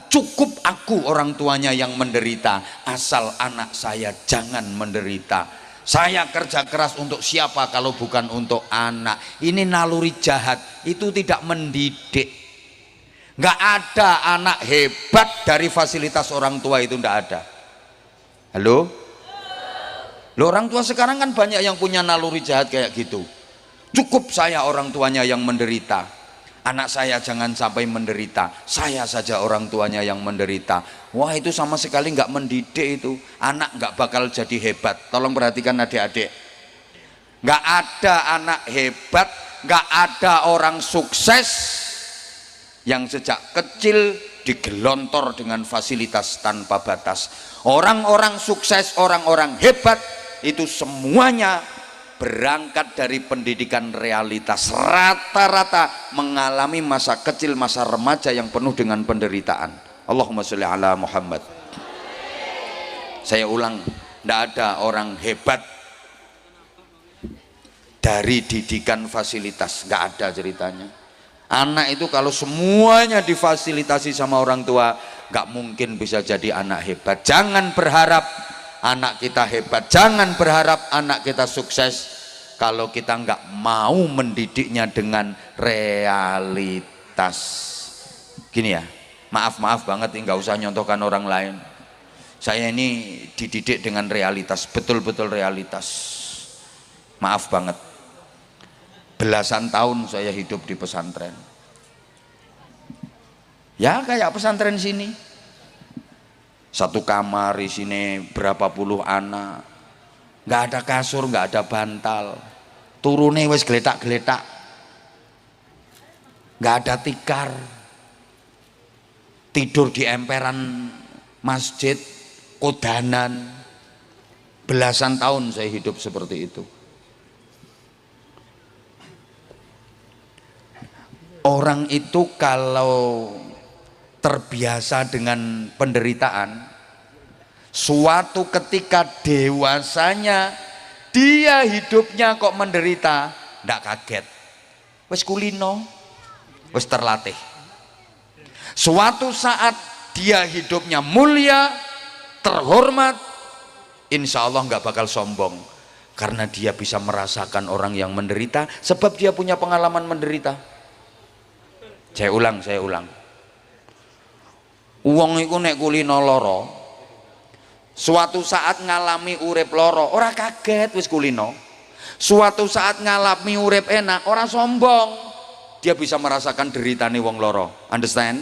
Cukup aku orang tuanya yang menderita, asal anak saya jangan menderita. Saya kerja keras untuk siapa kalau bukan untuk anak. Ini naluri jahat, itu tidak mendidik. Nggak ada anak hebat dari fasilitas orang tua, itu nggak ada. Halo? Loh, orang tua sekarang kan banyak yang punya naluri jahat kayak gitu. Cukup saya orang tuanya yang menderita, anak saya jangan sampai menderita, saya saja orang tuanya yang menderita. Wah, itu sama sekali nggak mendidik itu. Anak nggak bakal jadi hebat. Tolong perhatikan adik-adik, nggak ada anak hebat, nggak ada orang sukses yang sejak kecil digelontor dengan fasilitas tanpa batas. Orang-orang sukses, orang-orang hebat itu semuanya berangkat dari pendidikan realitas. Rata-rata mengalami masa kecil, masa remaja yang penuh dengan penderitaan. Allahumma sholli ala Muhammad. Saya ulang, tidak ada orang hebat dari didikan fasilitas, nggak ada ceritanya. Anak itu kalau semuanya difasilitasi sama orang tua, nggak mungkin bisa jadi anak hebat. Jangan berharap anak kita hebat, jangan berharap anak kita sukses kalau kita nggak mau mendidiknya dengan realitas. Gini ya, maaf banget, nggak usah nyontohkan orang lain. Saya ini dididik dengan realitas, betul-betul realitas. Maaf banget, belasan tahun saya hidup di pesantren. Ya kayak pesantren sini, satu kamar isinya berapa puluh anak, nggak ada kasur, nggak ada bantal, turune wis geletak-geletak, nggak ada tikar, tidur di emperan masjid, kodanan. Belasan tahun saya hidup seperti itu. Orang itu kalau terbiasa dengan penderitaan, suatu ketika dewasanya dia hidupnya kok menderita, tidak kaget. wis kulino, wis terlatih. Suatu saat dia hidupnya mulia, terhormat, insya Allah nggak bakal sombong, karena dia bisa merasakan orang yang menderita, sebab dia punya pengalaman menderita. Saya ulang, wong iku nek kulino loro, suatu saat ngalami urip loro, ora kaget wis kulino. Suatu saat ngalami urip enak, ora sombong, dia bisa merasakan deritane wong loro. Understand?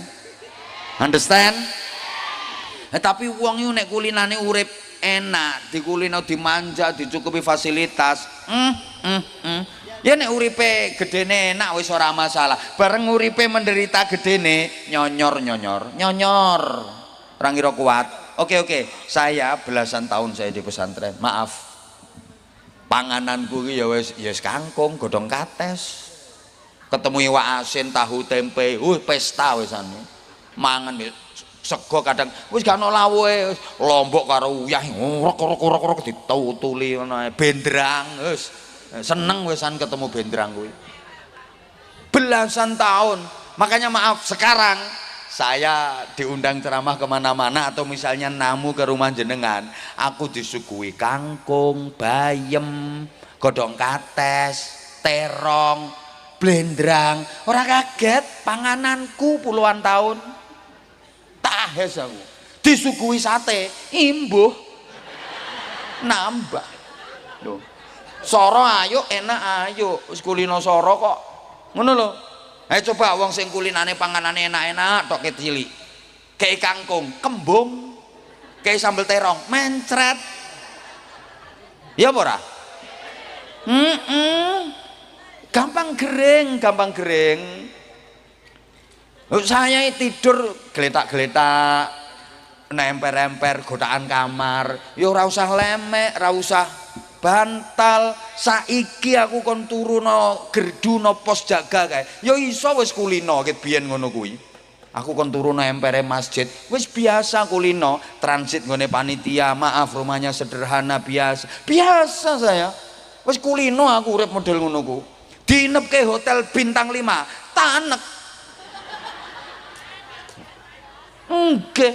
Tapi wong iku nek kulinane urip enak, dikulino dimanja, dicukupi fasilitas, ya nek uripe gedene enak wis ora masalah. Bareng uripe menderita gedene nyonyor, ora ngira kuat. Oke, saya belasan tahun saya di pesantren, maaf, pangananku ya wis kangkung, godhong kates, ketemu iwak asin, tahu tempe, pesta wisane. Mangan sego kadang wis gak ono lawuhe, lombok karo uyah ngorok ditutuli ngono ae, bendrang wis seneng wisan ketemu bendrang kuwi. Belasan tahun. Makanya maaf, sekarang saya diundang ceramah kemana-mana atau misalnya namu ke rumah jenengan, aku disuguhi kangkung, bayem, godhong kates, terong, blendrang. Ora kaget, pangananku puluhan tahun. Tahes aku. Disuguhi sate, imbuh. Nambah. Loh. Soro ayo, enak ayo. Wis kulino soro kok. Ngono lho. Ayo coba wong sing kulinane panganane enak-enak tok cilik. Kayak kangkung, kembung, kayak sambel terong, mencret. Ya apa ora? Gampang gering. Saya tidur geletak-geletak, nemper-nemper godaan kamar. Ya ora usah lemek, ora usah bantal. Saiki aku kon turu no gerdu no pos jaga kae. Ya iso wis kulino ket biyen ngono kuwi. Aku kon turu no empere masjid, wis biasa kulino, transit nggone panitia, maaf rumahnya sederhana biasa saya. Wis kulino aku urip model ngono ku. Dinepke hotel bintang 5, tanek. Nggih.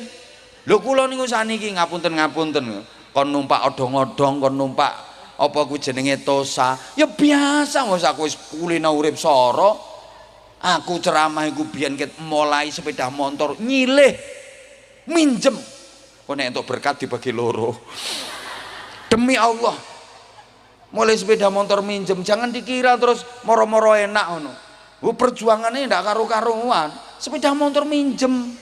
Lho kula niku saniki ngapunten, kon numpak odong-odong, kon numpak apa kuwi jenenge tosa, ya biasa wis aku wis kulino urip soro. Aku ceramah iku biyen ket mulai sepeda motor nyilih minjem. Kok nek entuk berkat dibagi loro. Demi Allah. Mulai sepeda motor minjem, jangan dikira terus moro-moro enak ngono. Perjuangannya ndak karu-karuan. Sepeda motor minjem.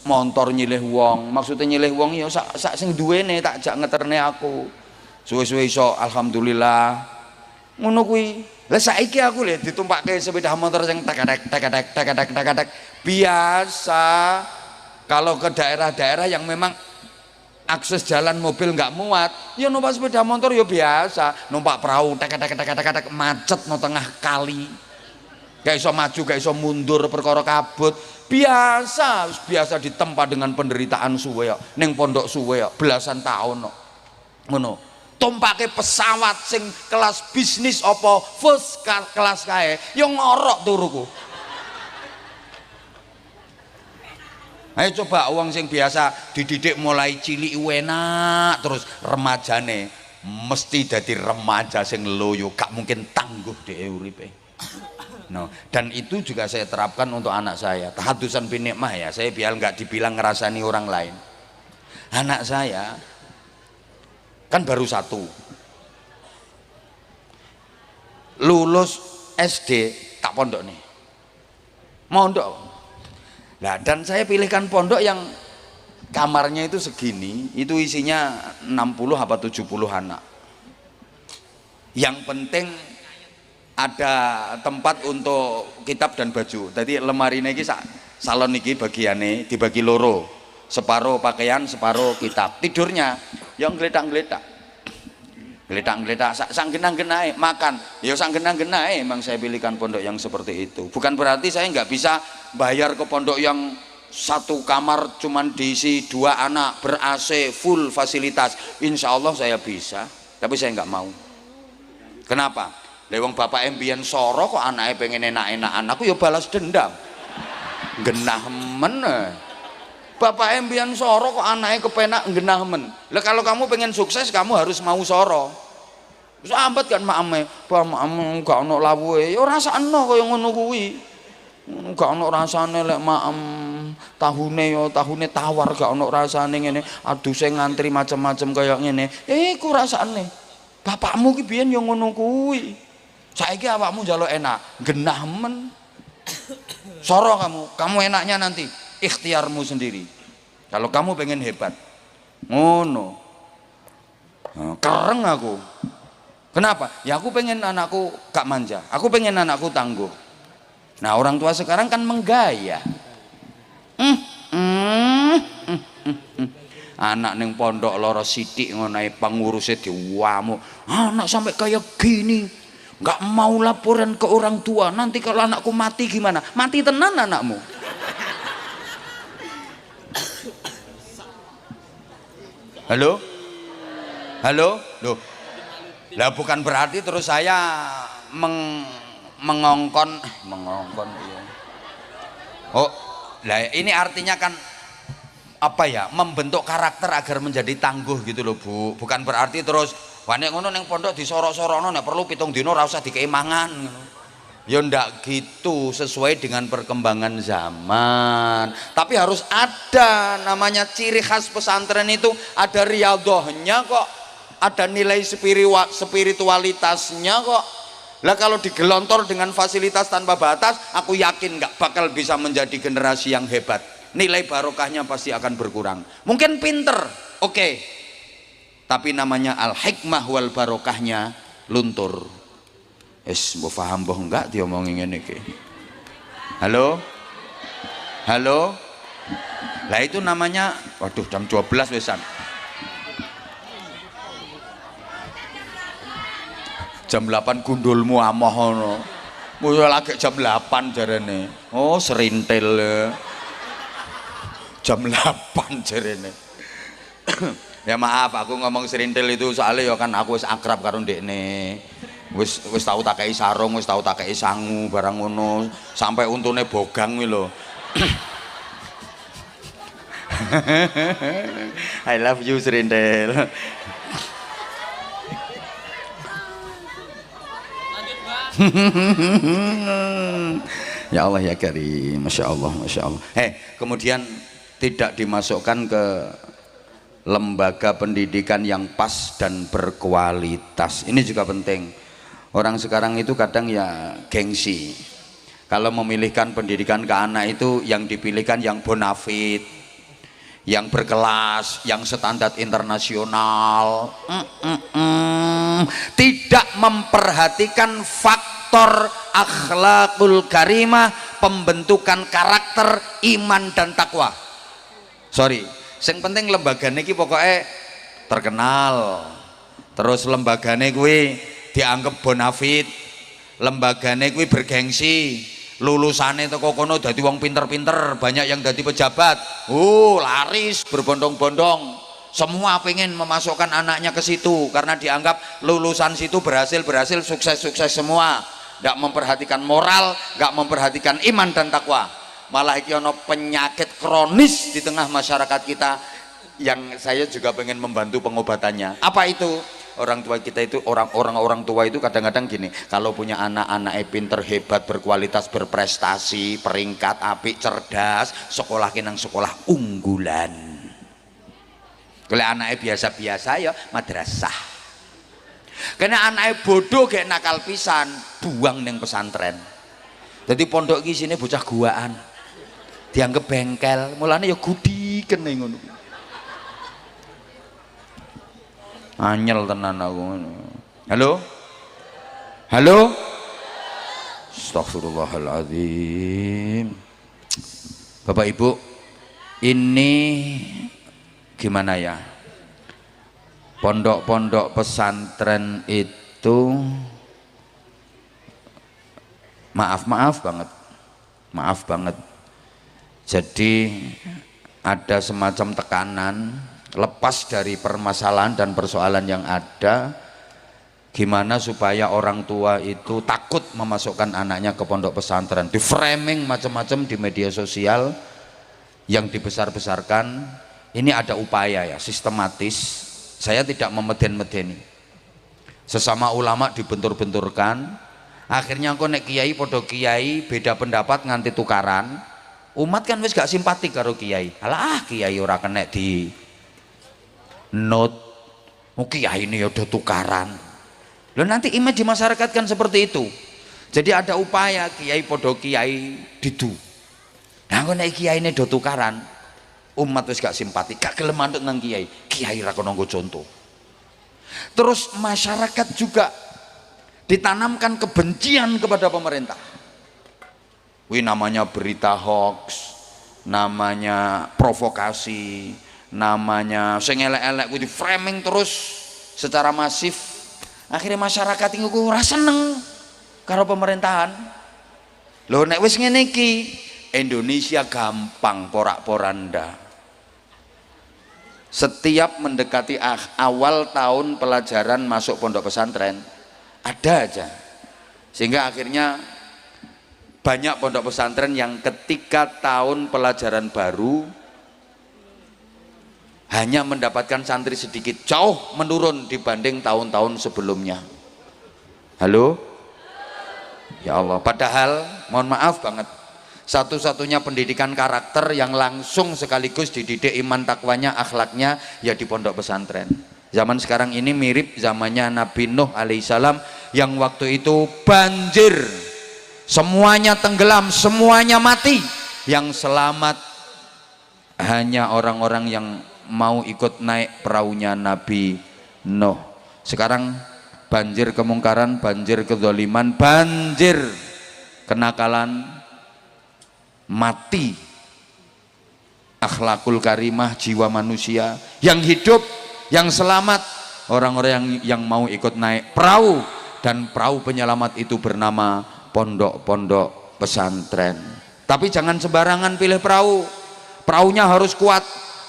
Motor nyilih wong, maksudnya nyilih wong ya sak sing duwene tak jak ngeterne aku. Suwe-suwe iso alhamdulillah. Ngono kuwi. Lah saiki aku lho ditumpakke sepeda motor sing tak biasa. Kalau ke daerah-daerah yang memang akses jalan mobil nggak muat, ya numpak sepeda motor ya biasa. Numpak perahu macet no tengah kali. Gak iso maju, gak iso mundur perkara kabut. Biasa ditempa dengan penderitaan suwe ya. Ning pondok suwe ya belasan tahun no. Ngono. Tumpake pesawat sing kelas bisnis apa first kelas kae ya ngorok turuku. Ayo coba uang sing biasa dididik mulai cilik enak terus remajane mesti dadi remaja sing loyo, gak mungkin tangguh dhek uripe. No, dan itu juga saya terapkan untuk anak saya. Tahadusan bin nikmah ya, saya biar nggak dibilang ngerasani orang lain. Anak saya kan baru 1, lulus SD tak pondok nih, mondok. Nah, dan saya pilihkan pondok yang kamarnya itu segini, itu isinya 60 apa 70 anak. Yang penting ada tempat untuk kitab dan baju. Tadi lemari ini salon niki bagiannya dibagi loro, separuh pakaian, separuh kitab. Tidurnya yang geletak-geletak, sang genang-genai makan, ya sang genang-genai. Emang saya pilihkan pondok yang seperti itu. Bukan berarti saya nggak bisa bayar ke pondok yang satu kamar cuman diisi 2 anak ber AC full fasilitas. Insya Allah saya bisa, tapi saya nggak mau. Kenapa? Lewang bapak mbiyen soro kok anake pengen enak-enakan, aku ya balas dendam. Genah men. Bapak mbiyen soro kok anake kepenak genah men. Lah kalau kamu pengen sukses kamu harus mau soro. Wis ambat kan makame, "Pak, makam gak ono lawuhe." Ya ora sakno kaya ngono kuwi. Gak ono rasane lek maem tahune ya tahune tawar gak ono rasane ngene. Aduse ngantri macam-macam kaya ngene. Iku rasane. Bapakmu ki biyen ya ngono kuwi. Saiki awakmu njaluk enak, genah men. Soro kamu enaknya nanti ikhtiarmu sendiri. Kalau kamu pengen hebat, ngono. Nah, kereng aku. Kenapa? Ya aku pengen anakku gak manja, aku pengen anakku tangguh. Nah orang tua sekarang kan menggaya. Anak neng pondok loro sidik ngonae pengurusnya diwamu. Anak sampai kayak gini. Nggak mau laporan ke orang tua, nanti kalau anakku mati gimana? Mati tenan anakmu. Halo? Halo? Loh. Lah bukan berarti terus saya mengongkon iya. Oh, lah ini artinya kan apa ya? Membentuk karakter agar menjadi tangguh gitu loh, Bu. Bukan berarti terus nek ngono ning pondok disorok-sorokno nek perlu 7 dina ora usah dikei mangan ngono. Ya ndak gitu, sesuai dengan perkembangan zaman. Tapi harus ada namanya ciri khas pesantren itu, ada riyadhahnya kok, ada nilai spiritualitasnya kok. Lah kalau digelontor dengan fasilitas tanpa batas, aku yakin nggak bakal bisa menjadi generasi yang hebat. Nilai barokahnya pasti akan berkurang. Mungkin pinter, oke. Tapi namanya al-hikmah wal barokahnya luntur. Mbok paham mbok enggak diomongin ngene iki. Halo? Halo? Lah itu namanya, waduh jam 12 wesan. Jam 8 gundulmu amoh ngono. Mulai lagi jam 8 jarene. Oh, serintil. Jam 8 jarene. Ya maaf aku ngomong serintil itu soalnya ya kan aku wis akrab karo ndekne. Wis tau tak kei sarung, wis tau tak kei sangu barang ngono, sampai untune bogang kuwi lho. I love you serintil. Ya Allah ya Karim, Masya Allah, Masya Allah. Kemudian tidak dimasukkan ke lembaga pendidikan yang pas dan berkualitas. Ini juga penting. Orang sekarang itu kadang ya gengsi. Kalau memilihkan pendidikan ke anak itu yang dipilihkan yang bonafit, yang berkelas, yang standar internasional. Tidak memperhatikan faktor akhlakul karimah, pembentukan karakter, iman dan takwa. Sorry, yang penting lembagane iki pokoknya terkenal, terus lembagane kuwi dianggap bonafit, lembagane kuwi bergengsi, lulusane teko kono dadi wong pinter-pinter, banyak yang dadi pejabat, laris berbondong-bondong. Semua pengen memasukkan anaknya ke situ karena dianggap lulusan situ berhasil sukses semua. Nggak memperhatikan moral, nggak memperhatikan iman dan takwa. Malah iki ono penyakit kronis di tengah masyarakat kita yang saya juga pengen membantu pengobatannya. Apa itu? Orang tua kita itu, orang tua itu kadang-kadang gini, kalau punya anak-anak pinter, hebat, berkualitas, berprestasi, peringkat apik, cerdas, sekolah kinang sekolah unggulan. Kalau anaknya biasa-biasa ya madrasah. Karena anaknya bodoh kayak nakal pisan, buang neng pesantren. Jadi pondok iki sini bocah guaan, dianggap bengkel, mulane ya gudiken ning ngono. Anyel tenan aku. Halo? Halo? Astagfirullahaladzim. Bapak Ibu, ini gimana ya? Pondok-pondok pesantren itu maaf banget. Jadi ada semacam tekanan, lepas dari permasalahan dan persoalan yang ada, Gimana supaya orang tua itu takut memasukkan anaknya ke pondok pesantren, di framing macam-macam di media sosial yang dibesar-besarkan. Ini ada upaya ya sistematis, saya tidak memeden-medeni, sesama ulama dibentur-benturkan, akhirnya aku nek kiai podo kiai beda pendapat nganti tukaran, umat kan wis gak simpatik karo kiai, alah kiai ora kena di note, kiai ini udah tukaran. Loh, nanti image di masyarakat kan seperti itu. Jadi ada upaya kiai podo kiai didu. Nah aku nek kiai ini do tukaran, umat wis gak simpati, gak gelem manut nang kiai, kiai ra kono nggo contoh. Terus masyarakat juga ditanamkan kebencian kepada pemerintah. Wih, namanya berita hoax, namanya provokasi, namanya sing elek-elek kuwi di framing terus secara masif. Akhirnya masyarakat ini ora seneng karo pemerintahan. Loh nek wis ngene iki Indonesia gampang porak-poranda. Setiap mendekati awal tahun pelajaran masuk pondok pesantren ada aja, sehingga akhirnya banyak pondok pesantren yang ketika tahun pelajaran baru hanya mendapatkan santri sedikit, jauh menurun dibanding tahun-tahun sebelumnya. Halo? Ya Allah, padahal mohon maaf banget, satu-satunya pendidikan karakter yang langsung sekaligus dididik iman takwanya, akhlaknya ya di pondok pesantren. Zaman sekarang ini mirip zamannya Nabi Nuh alaihissalam yang waktu itu banjir, semuanya tenggelam, semuanya mati, yang selamat hanya orang-orang yang mau ikut naik perahunya Nabi Nuh. Sekarang banjir kemungkaran, banjir kezaliman, banjir kenakalan, mati akhlakul karimah, jiwa manusia. Yang hidup, yang selamat orang-orang yang mau ikut naik perahu, dan perahu penyelamat itu bernama pondok-pondok pesantren. Tapi jangan sembarangan pilih perahu, perahunya harus kuat,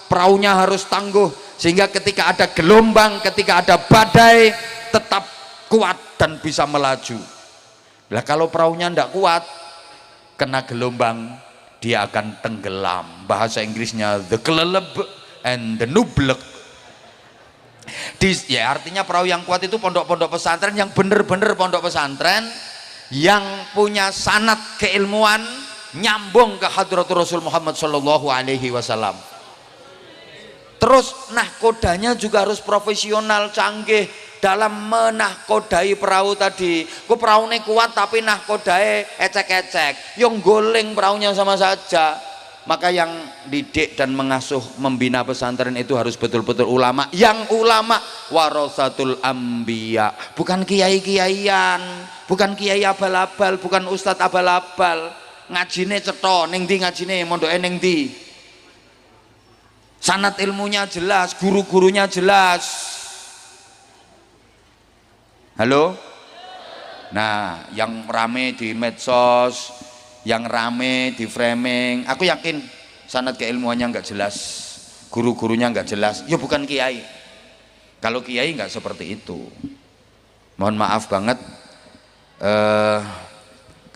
perahunya harus tangguh, sehingga ketika ada gelombang, ketika ada badai tetap kuat dan bisa melaju. Lah kalau perahunya tidak kuat, kena gelombang, dia akan tenggelam. Bahasa Inggrisnya the keleleb and the nublek. Ya artinya perahu yang kuat itu pondok-pondok pesantren yang bener-bener pondok pesantren yang punya sanad keilmuan nyambung ke hadratul Rasul Muhammad Shallallahu Alaihi Wasallam. Terus nahkodanya juga harus profesional, canggih dalam menahkodai perahu tadi. Ku perahunya kuat tapi nahkodai ecek-ecek, yang goling perahunya sama saja. Maka yang didik dan mengasuh membina pesantren itu harus betul-betul ulama, yang ulama warasatul ambiya, bukan kiai-kiaian, bukan kiai abal-abal, bukan ustadz abal-abal. Ngajine cetha ning ndi, ngajine mondoke ning ndi, sanad ilmunya jelas, guru-gurunya jelas. Halo? Nah, yang rame di medsos, yang rame di framing, aku yakin sanad keilmuannya nggak jelas, guru-gurunya nggak jelas, ya bukan kiai. Kalau kiai nggak seperti itu. Mohon maaf banget,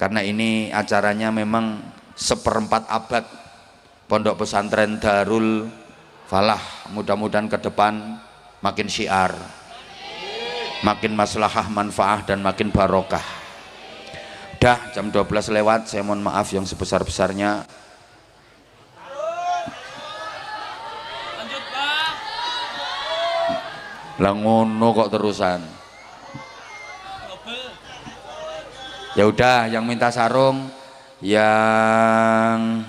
karena ini acaranya memang seperempat abad pondok pesantren Darul Falah. Mudah-mudahan ke depan makin syiar, makin maslahah manfaah, dan makin barokah. Udah jam 12 lewat, saya mohon maaf yang sebesar-besarnya. Lah ngono kok terusan. Ya udah, yang minta sarung, yang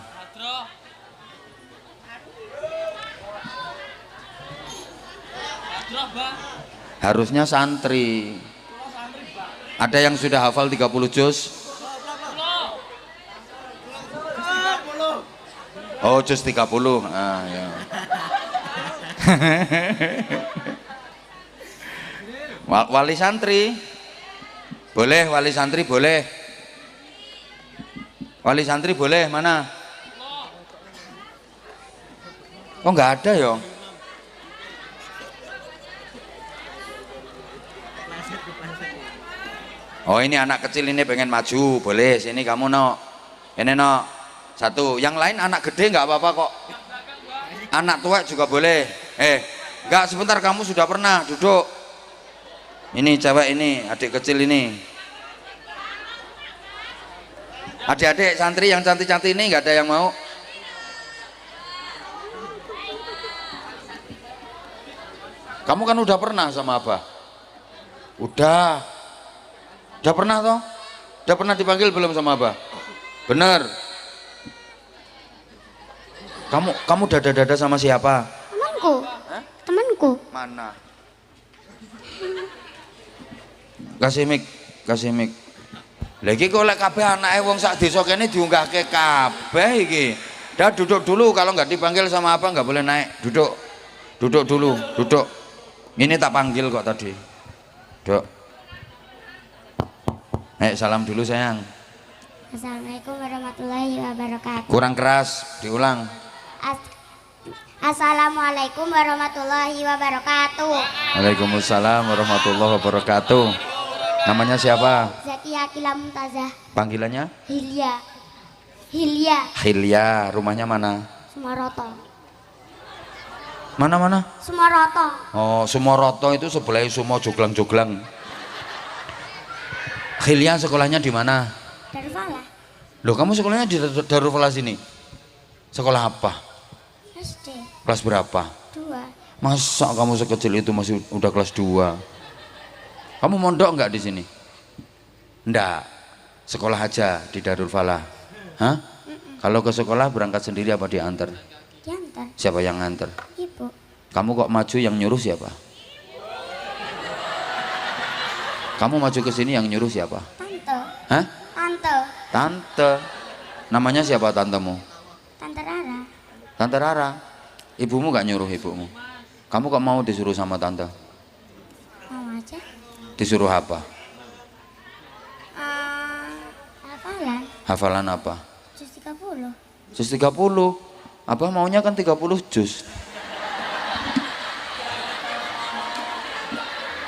harusnya santri. Ada yang sudah hafal 30 juz? Oh, juz 30. Ah, ya. Wali santri boleh, wali santri boleh, wali santri boleh. Mana? Oh nggak ada ya. Oh ini anak kecil ini pengen maju, boleh. Sini kamu no. Ini no. Satu. Yang lain anak gede nggak apa-apa kok. Anak tua juga boleh. Enggak, sebentar, kamu sudah pernah duduk. Ini cewek ini, adik kecil ini. Adik-adik santri yang cantik-cantik ini nggak ada yang mau? Kamu kan udah pernah sama Abah? Udah pernah toh? Udah pernah dipanggil belum sama Abah? Bener. Kamu dada-dada sama siapa? Temanku. Hah? Temanku. Mana? Kasih mic. Lagi kok lek kabeh anake wong sak desa kene diunggahke kabeh iki. Dah duduk dulu, kalau nggak dipanggil sama apa nggak boleh naik. Duduk dulu. Ini tak panggil kok tadi. Dok. Salam dulu sayang. Assalamualaikum warahmatullahi wabarakatuh. Kurang keras, diulang. Assalamualaikum warahmatullahi wabarakatuh. Waalaikumsalam warahmatullahi wabarakatuh. Namanya siapa? Zakia Akila Mumtazah. Panggilannya? Hilya. Rumahnya mana? Sumaroto. Mana? Sumaroto. Oh, Sumoroto itu sebelah Sumo Joglang. Hilya sekolahnya di mana? Darfalah. Loh, kamu sekolahnya di Darul Falah sini? Sekolah apa? SD. Kelas berapa? 2. Masa kamu sekecil itu masih udah kelas 2? Kamu mondok nggak di sini? Enggak. Sekolah aja di Darul Falah. Hah? Kalau ke sekolah berangkat sendiri apa diantar? Diantar. Siapa yang nganter? Ibu. Kamu kok maju, yang nyuruh siapa? Kamu maju ke sini yang nyuruh siapa? Tante. Hah? Tante. Namanya siapa tantemu? Tante Rara. Tante Rara. Ibumu gak nyuruh ibumu? Kamu kok mau disuruh sama tante? Mau aja. Disuruh apa? Hafalan. Hafalan apa? Juz 30. Juz 30. Abah maunya kan 30 juz.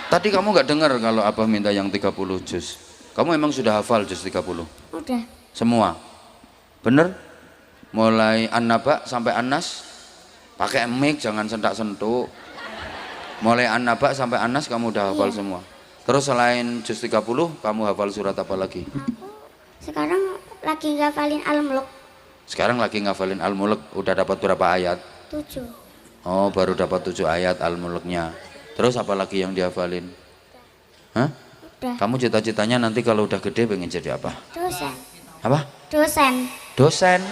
Tadi kamu gak dengar kalau Abah minta yang 30 juz? Kamu emang sudah hafal juz 30? Udah. Semua? Bener? Mulai An-Naba sampai An-Nas? Pakai mic, jangan sentak-sentuk. Mulai An-Naba sampai An-Nas kamu udah hafal semua? Terus selain juz 30, kamu hafal surat apa lagi? Aku sekarang lagi ngafalin Al-Mulk. Sekarang lagi ngafalin Al-Mulk. Udah dapat berapa ayat? 7. Oh, baru dapat 7 ayat Al-Mulknya. Terus apa lagi yang dihafalin? Hah? Udah. Kamu cita-citanya nanti kalau udah gede pengen jadi apa? Dosen. Apa? Dosen.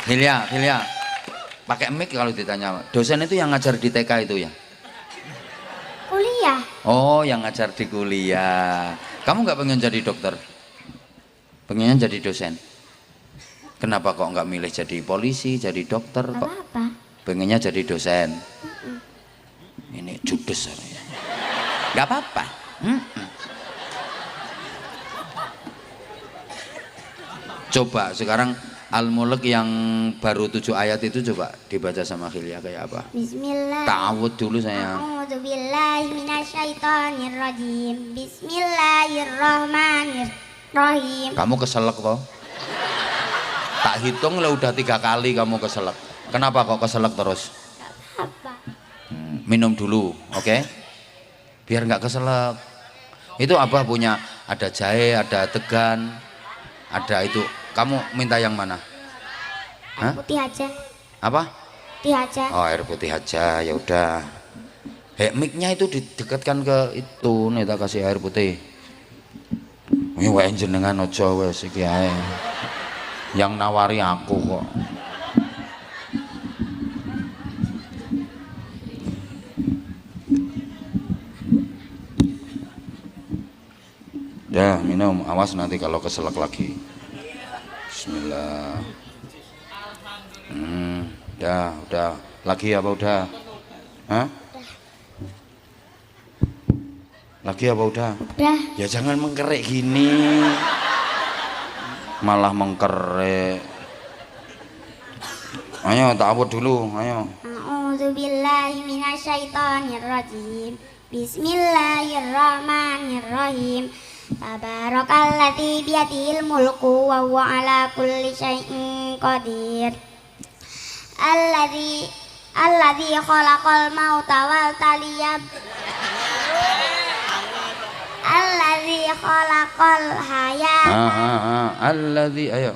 Hilya, pakai mic kalau ditanya. Dosen itu yang ngajar di TK itu ya? Kuliah. Oh, yang ngajar di kuliah. Kamu nggak pengen jadi dokter? Pengennya jadi dosen? Kenapa kok nggak milih jadi polisi, jadi dokter? Gak Kok apa-apa. pengennya jadi dosen? Ini judes. Nggak apa-apa. Coba sekarang Al-Mulk yang baru 7 ayat itu coba dibaca sama Hilya kayak apa? Bismillah. Ta'awud dulu sayang. A'udzubillahi minasyaitonirrajim. Bismillahirrahmanirrahim. Kamu keselak toh? Tak hitung lah udah 3 kali kamu keselak. Kenapa kok keselak terus? Apa? Minum dulu, oke? Biar nggak keselak. Itu Abah punya, ada jahe, ada degan, ada itu. Kamu minta yang mana? Air Hah? putih aja. Apa? Putih aja. Oh, air putih aja, ya udah. Mic-nya itu didekatkan ke itu, nih tak kasih air putih. Ini wae jenengan ojo wes iki ae. Yang nawari aku kok. Ya, minum. Awas nanti kalau keselak lagi. Bismillah. Udah. Lagi apa udah? Hah? Lagi apa udah? Udah. Ya jangan mengkerek gini. Malah mengkerek. Ayo ta'awud dulu, ayo. A'udzubillahi minasyaitonirrajim. Bismillahirrahmanirrahim. Tabarakalladzi biyadihil mulku wa huwa ala kulli syai'in qadir. Alladzi khalaqal mauta wal taliyab. Alladzi khalaqal hayata. Ayo.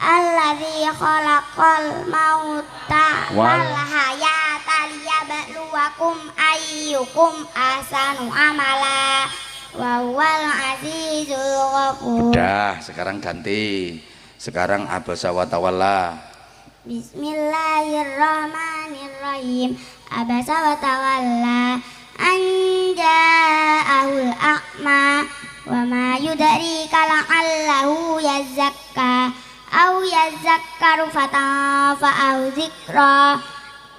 Alladzi khalaqal mauta wal hayata liyabluwakum ayyukum ahsanu amala wa huwal azizul ghafur. Udah, sekarang ganti. Sekarang abasa wa tawalla. Bismillahirrahmanirrahim. Abasa wa tawalla an ja'ahul a'ma wa ma yudrika la'allahu yazakka aw yazakkaru fatafa'ahu dzikra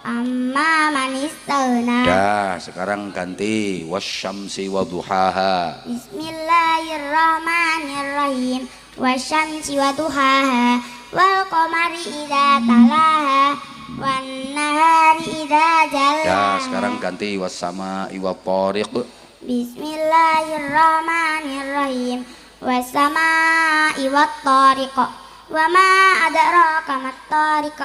amma man istaghna. Dah, sekarang ganti wasyamsi wadhuhaha. Bismillahirrahmanirrahim. Wasyamsi wadhuhaha wal qamari idza talaha wan nahari idza jallaha. Dah, sekarang ganti wassama'i wattariq. Bismillahirrahmanirrahim. Wassama'i wattariq wa ma adraka mat-tariq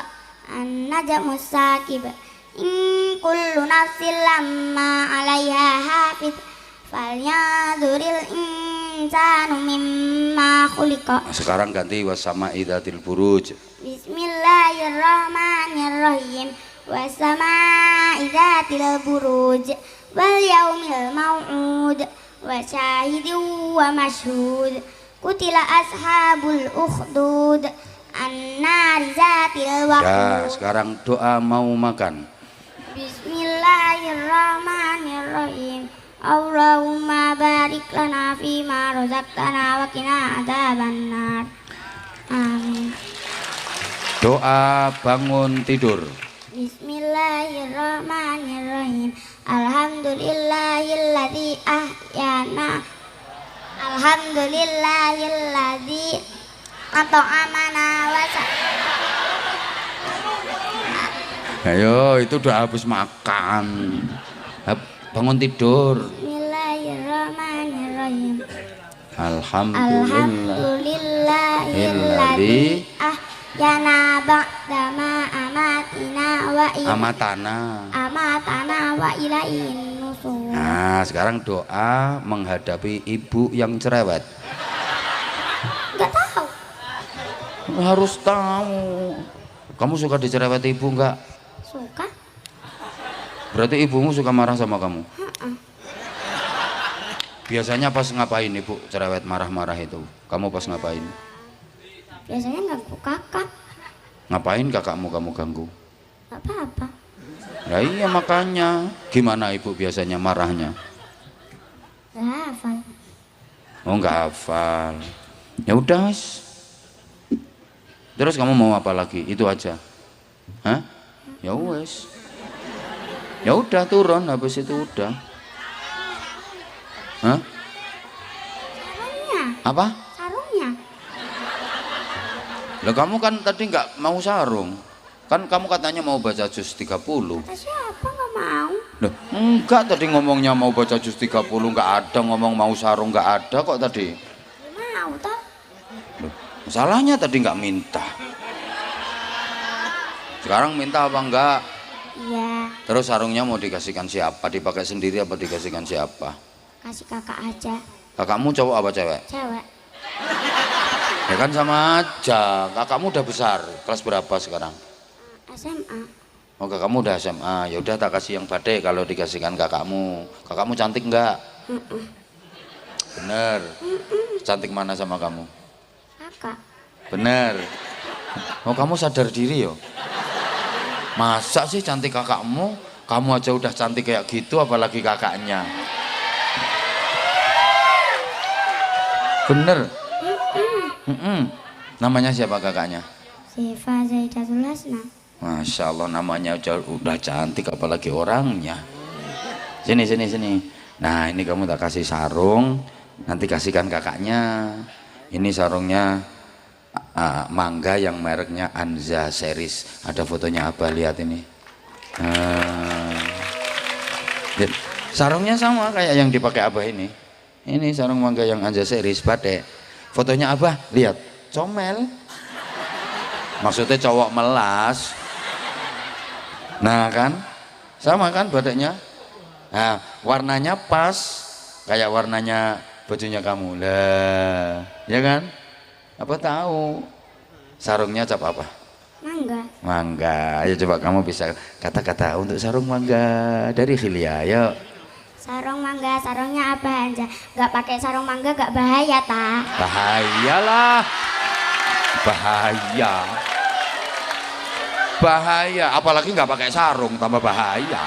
an-najmu sakib in kullu nafsin lamma 'alaiha hafiz falyadhuril insanu mimma khuliqa. Sekarang ganti wassama'i dzatil buruj. Bismillahirrahmanirrahim. Wassama'i dzatil buruj wal yaumil mau'ud wa syahidin wa mashhud. Kutila ashabul ukhdud an-nari zatil waqud. Ya, sekarang doa mau makan. Bismillahirrahmanirrahim. Allahumma barik lana fima razaqtana wa qina adzabannar. Amin. Doa bangun tidur. Bismillahirrahmanirrahim. Alhamdulillahilladzi ahyana. Alhamdulillahilladzi at'amana wa Ayo, itu udah habis makan. Bangun tidur. Bismillahirrahmanirrahim. Alhamdulillahilladzi ahyana ba'da ma amatana wa ilaihin nusur. Nah, sekarang doa menghadapi ibu yang cerewet. Enggak tahu. Harus tahu. Kamu suka dicerewet ibu enggak? Suka? Berarti ibumu suka marah sama kamu? Biasanya pas ngapain ibu cerewet marah-marah itu? Kamu pas ngapain? Biasanya ganggu kakak. Ngapain kakakmu kamu ganggu? Gak apa-apa. Ya iya makanya. Gimana ibu biasanya marahnya? Gak hafal. Oh nggak hafal. Ya udah. Terus kamu mau apa lagi? Itu aja. Hah? Ya wes. Ya udah turun habis itu udah. Hah? Sarungnya. Apa? Sarungnya. Lah kamu kan tadi nggak mau sarung. Kan kamu katanya mau baca juz 30. Kata siapa gak mau? Loh, enggak tadi ngomongnya mau baca juz 30 nggak ada ngomong mau sarung nggak ada kok tadi. Ya mau toh. Loh, masalahnya tadi nggak minta. Sekarang minta apa enggak? Iya. Terus sarungnya mau dikasihkan siapa? Dipakai sendiri apa dikasihkan siapa? Kasih kakak aja. Kakakmu cowok apa cewek? Cewek. Ya kan sama aja. Kakakmu udah besar. Kelas berapa sekarang? SMA. Oh kakakmu udah SMA. Ya udah tak kasih yang badai kalau dikasihkan kakakmu. Kakakmu cantik enggak? Bener. Cantik mana sama kamu? Kakak. Bener. Oh kamu sadar diri yo. Masa sih cantik kakakmu? Kamu aja udah cantik kayak gitu apalagi kakaknya. Bener. Namanya siapa kakaknya? Siva Zaidatul Hasna. Masya Allah namanya udah cantik apalagi orangnya. Sini. Nah ini kamu tak kasih sarung. Nanti kasihkan kakaknya. Ini sarungnya mangga yang mereknya Anza Series. Ada fotonya Abah lihat ini. Sarungnya sama kayak yang dipakai Abah ini. Ini sarung mangga yang Anja series batik. Fotonya Abah, lihat, comel. Maksudnya cowok melas. Nah kan, sama kan batiknya. Nah, warnanya pas kayak warnanya bajunya kamu. Lah, ya kan? Apa tahu? Sarungnya cap apa? Mangga. Mangga. Ayo coba kamu bisa kata-kata untuk sarung mangga dari Hilya. Ayo. Sarung mangga, sarungnya apa aja? Gak pakai sarung mangga gak bahaya ta? Bahayalah. Bahaya. Bahaya, apalagi nggak pakai sarung tambah bahaya.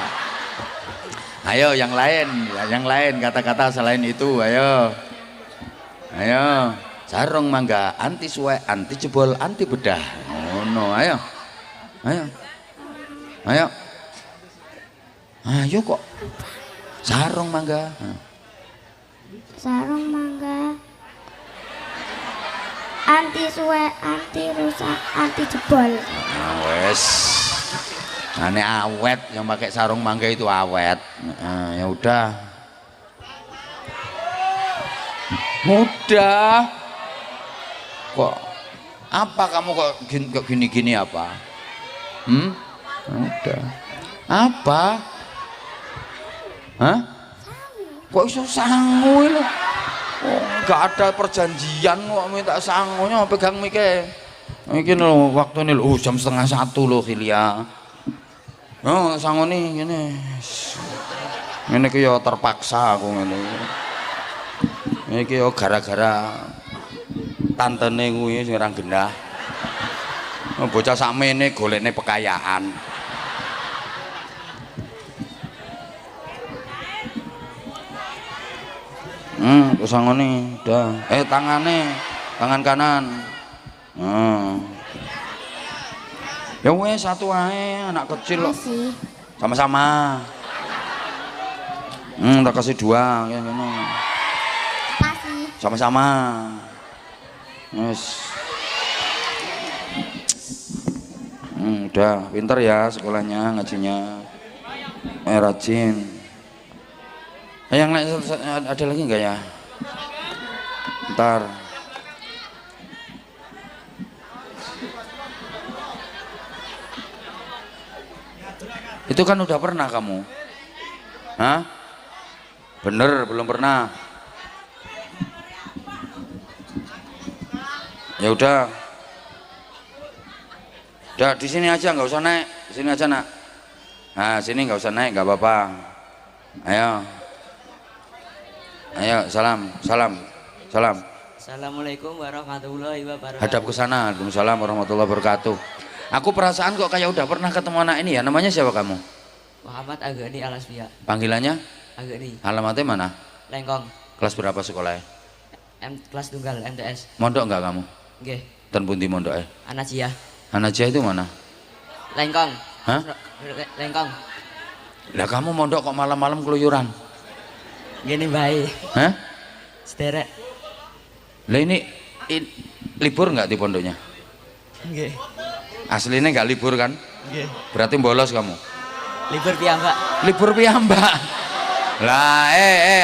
Ayo yang lain kata-kata selain itu, ayo. Ayo. Sarung mangga, anti suwe, anti jebol, anti bedah. Oh no, ayo. Ayo. Ayo. Ayo kok. Sarung mangga. Sarung mangga. Anti suwe, anti rusak, anti jebol. Nah, wes. Aneh awet yang pakai sarung mangga itu awet. Nah, ya udah. Mudah. Kok apa kamu kok gini-gini apa? Udah. Apa? Hah? Kok iso sangu lho? Oh, nggak ada perjanjian kok minta sangunya pegang mike. Iki lho waktune lho jam 12:30 lho Hilya. Oh, sangone ngene. Ngene ki ya terpaksa aku ngene. Iki ya gara-gara tantene kuwi sing ora genah. Bocah sakmene golekne pekayaan. Sangone udah. Tangan kanan. Ya wes satu ae anak kecil kok. Masih. Sama-sama. Tak kasih dua ya ngono. Masih. Sama-sama. Yes. Udah pinter ya sekolahnya, ngajinya. Rajin. Yang lain ada lagi enggak ya? Ntar. Itu kan udah pernah kamu? Hah? Bener, belum pernah. Ya udah. Udah di sini aja, nggak usah naik. Di sini aja nak. Nah, sini nggak usah naik, nggak apa-apa. Ayo. Ayo, salam. Assalamualaikum warahmatullahi wabarakatuh. Hadap ke sana. Waalaikumsalam warahmatullahi wabarakatuh. Aku perasaan kok kayak udah pernah ketemu anak ini ya. Namanya siapa kamu? Muhammad Ageni Alasmia. Panggilannya? Ageni. Alamatnya mana? Lengkong. Kelas berapa sekolahnya? Kelas tunggal MTS. Mondok enggak kamu? Nggih. Ten pundi mondoknya? Anajia. Anajia itu mana? Lengkong. Hah? Lengkong. Lah kamu mondok kok malam-malam keluyuran? Gini baik. Hah? Sederek. Lah ini libur nggak di pondoknya? Nggih. Aslinya nggak libur kan? Nggih. Berarti bolos kamu? Libur piyambak. Libur piyambak. Lah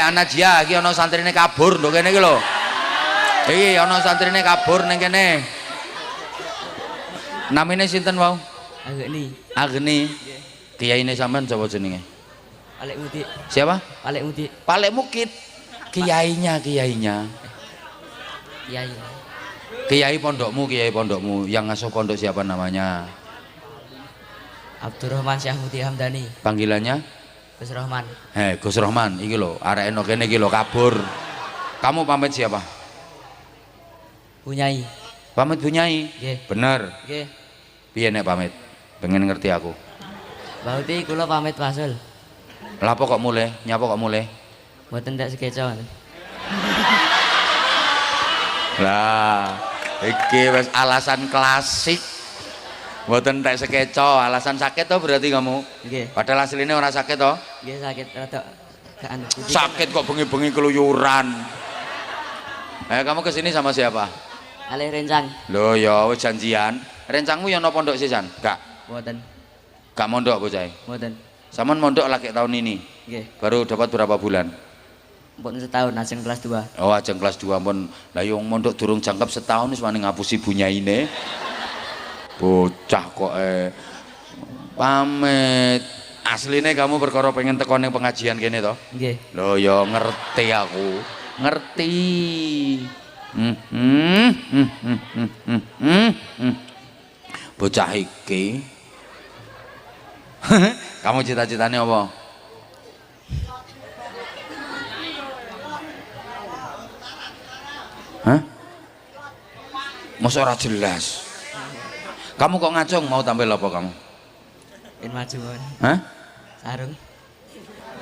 Anajia iki ana santrine kabur nduk kene iki lho. Iki ana santrine kabur ning kene. Namine sinten wau? Ageni. Agni. Kiyaine sampean sapa jenenge? Palek Mudi. Siapa? Palek Mudi. Palek Mukit. Kiainya. Kiai. Kiai pondokmu yang ngasuh pondok siapa namanya? Abdurrahman Syah Mudi Hamdani. Panggilannya? Gus Rahman. Gus Rahman iki lho, arek eno kene iki lho kabur. Kamu pamit siapa? Bunyai. Pamit Bunyai? Nggih. Bener. Nggih. Piye nek pamit? Pengen ngerti aku. Bauti kula pamit wasul. Lapo kok mulai? Nyapa kok mulai? Mboten ndak sekeca. Lah, iki wis alasan klasik. Mboten tek sekeca, alasan sakit toh berarti kamu? Nggih. Padahal aslinya orang sakit toh? Nggih sakit rada gak anu. Sakit kok bengi-bengi keluyuran. Kamu kesini sama siapa? Alih rencang. Loh ya wis janjian. Rencangmu yang no pondok sih Jan? Gak? Mboten. Gak mondok bocah? Mboten. Saman mondok lagi tahun ini. Nggih. Baru dapat berapa bulan? Pun setahun ajeng kelas 2. Oh, ajeng kelas 2 pun. Lah yo mondok durung jangkep setahun wis wani ngapusi bunyaine. Bocah kok pamit. Asline kamu perkara pengen teko ning pengajian kene to? Nggih. Lho ya ngerti aku. Ngerti. Bocah iki. Kamu cita-citane apa? Hah? Masa ora jelas. Kamu kok ngacung mau tampil apa kamu? In maju. Hah? Sarung.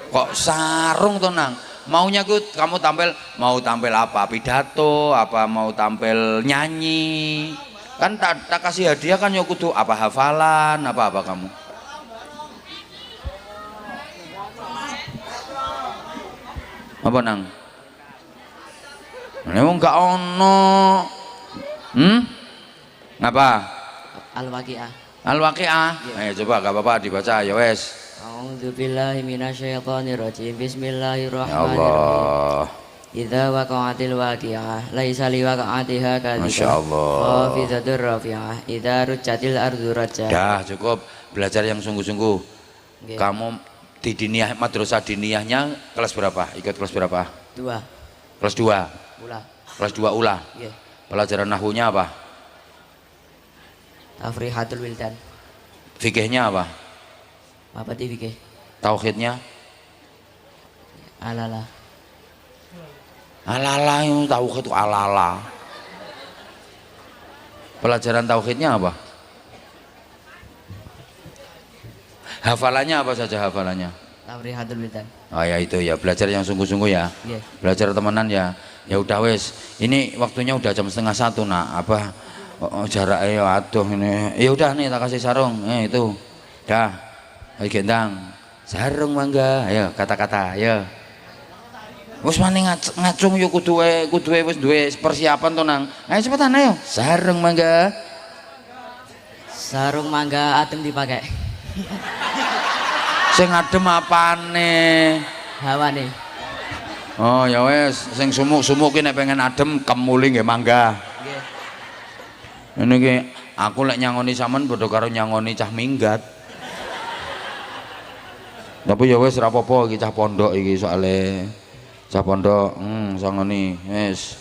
Kok sarung to nang? Maunya kamu tampil mau tampil apa? Pidato, apa mau tampil nyanyi? Kan tak kasih hadiah kan ya kudu apa hafalan, apa kamu? Apa nang? Memang gak ono. Ngapa? Al-Waqiah. Al-Waqiah. Ayo coba gak apa-apa dibaca ya wes. A'udzubillahi minasyaitonirrajim. Ya Bismillahirrahmanirrahim. Allah. Idza waqa'atil waqi'ah laisa liwaqa'atiha kadhibah. Masyaallah. Khafidatur rafi'ah. Idza rujjatil ardu rajja. Dah cukup belajar yang sungguh-sungguh. Nggih. Kamu di diniyah madrasah diniyahnya kelas berapa? Ikut kelas berapa? 2. Kelas 2. Ulah. Kelas 2 ulah. Nggih. Pelajaran nahwunya apa? Tafrihatul wildan. Fikihnya apa? Apa ti fikih? Tauhidnya? Alala. Alala yang tauhid itu alala. Pelajaran tauhidnya apa? Hafalannya apa saja hafalannya? Tafrihatul wildan. Oh ya itu ya belajar yang sungguh-sungguh ya. Nggih. Belajar temenan ya. Ya udah wes. Ini waktunya udah jam 12:30 nak. Apa jaraknya ya aduh ini. Ya udah nih tak kasih sarung. Itu. Dah. Ayo gendang. Sarung mangga. Ayo kata-kata. Ayo. Wes mani ngacung yo kudu wis duwe persiapan to nang. Ayo cepetan ayo. Sarung mangga. Sarung mangga adem dipakai. Sing adem apane? Hawane. Oh ya wes, sing sumuk-sumuk ki nek pengen adem kemuli nggih mangga. Nggih. Ini ki aku lek nyangoni sampean padha karo nyangoni cah minggat. Tapi ya wes ora apa-apa iki cah pondok iki soalé cah pondok sangoni wis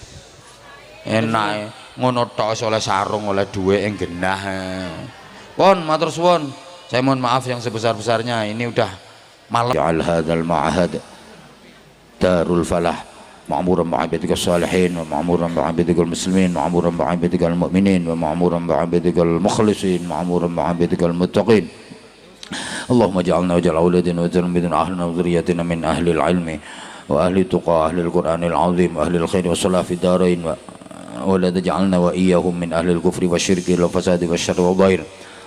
enak ngono tok oleh sarung oleh dhuwit ing genah. Pun matur suwun. Saya mohon maaf yang sebesar-besarnya ini udah malam. Ja'al hadzal ma'had darul falah ma'muran bi'ibadikal salihin wa ma'muran bi'ibadikal muslimin ma'muran bi'ibadikal mu'minin wa ma'muran bi'ibadikal mukhlisin ma'muran bi'ibadikal muttaqin. Allahumma ja'alna wa ja'al auladina wa zurriyatina ahlina wa dhurriyyatina min ahli al-ilmi wa ahli tuqa ahli al-Qur'anil azim wa ahli al-khair wa salah fi darain wa la taj'alna wa iyyahum min ahli al-kufri wa syirki wal fasadi wa syarri wa dhair.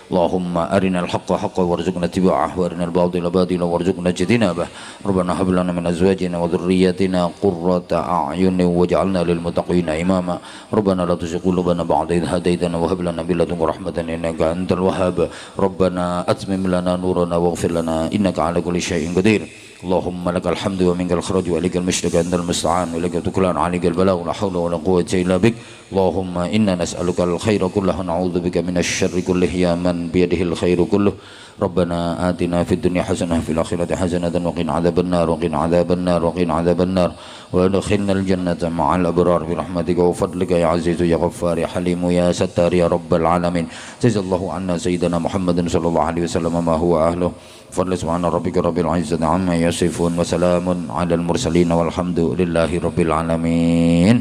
اللهم أرنا الحق حقا وارزقنا اتباعه وأرنا الباطل باطلا وارزقنا اجتنابه ربنا هب لنا من أزواجنا وذرياتنا قرة أعين واجعلنا للمتقين إماما ربنا لا تزغ قلوبنا بعد إذ هديتنا وهب لنا من لدنك رحمة إنك أنت الوهاب ربنا أتمم لنا نورنا واغفر لنا إنك على كل شيء قدير اللهم لك الحمد ومنك الخرج وإليك المشرك أنت المستعان وإليك التكلان عليك البلاغ لا حول ولا قوة إلا بك اللهم إنا نسألك الخير كله نعوذ بك من الشر كله يا من بيده الخير كله ربنا آتنا في الدنيا حسنة في الآخرة حسنة وقنا عذاب النار وقنا عذاب النار وقنا عذاب النار وادخلنا الجنة مع الأبرار برحمتك وفضلك يا عزيز يا غفار يا حليم يا ستار يا رب العالمين جزا الله عنا سيدنا محمد صلى الله عليه وسلم ما هو أهله فضل سبحان ربك رب العزة عما يصفون وسلام على المرسلين والحمد لله رب العالمين.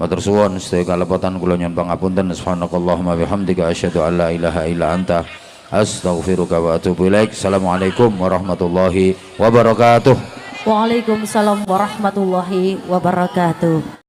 Matur suwun sedaya kalepatan kula nyuwun pangapunten subhanakallahumma bihamdika asyhadu an la ilaha illa anta astaghfiruka wa atubu ilaik. Assalamualaikum warahmatullahi wabarakatuh. Waalaikumsalam warahmatullahi wabarakatuh.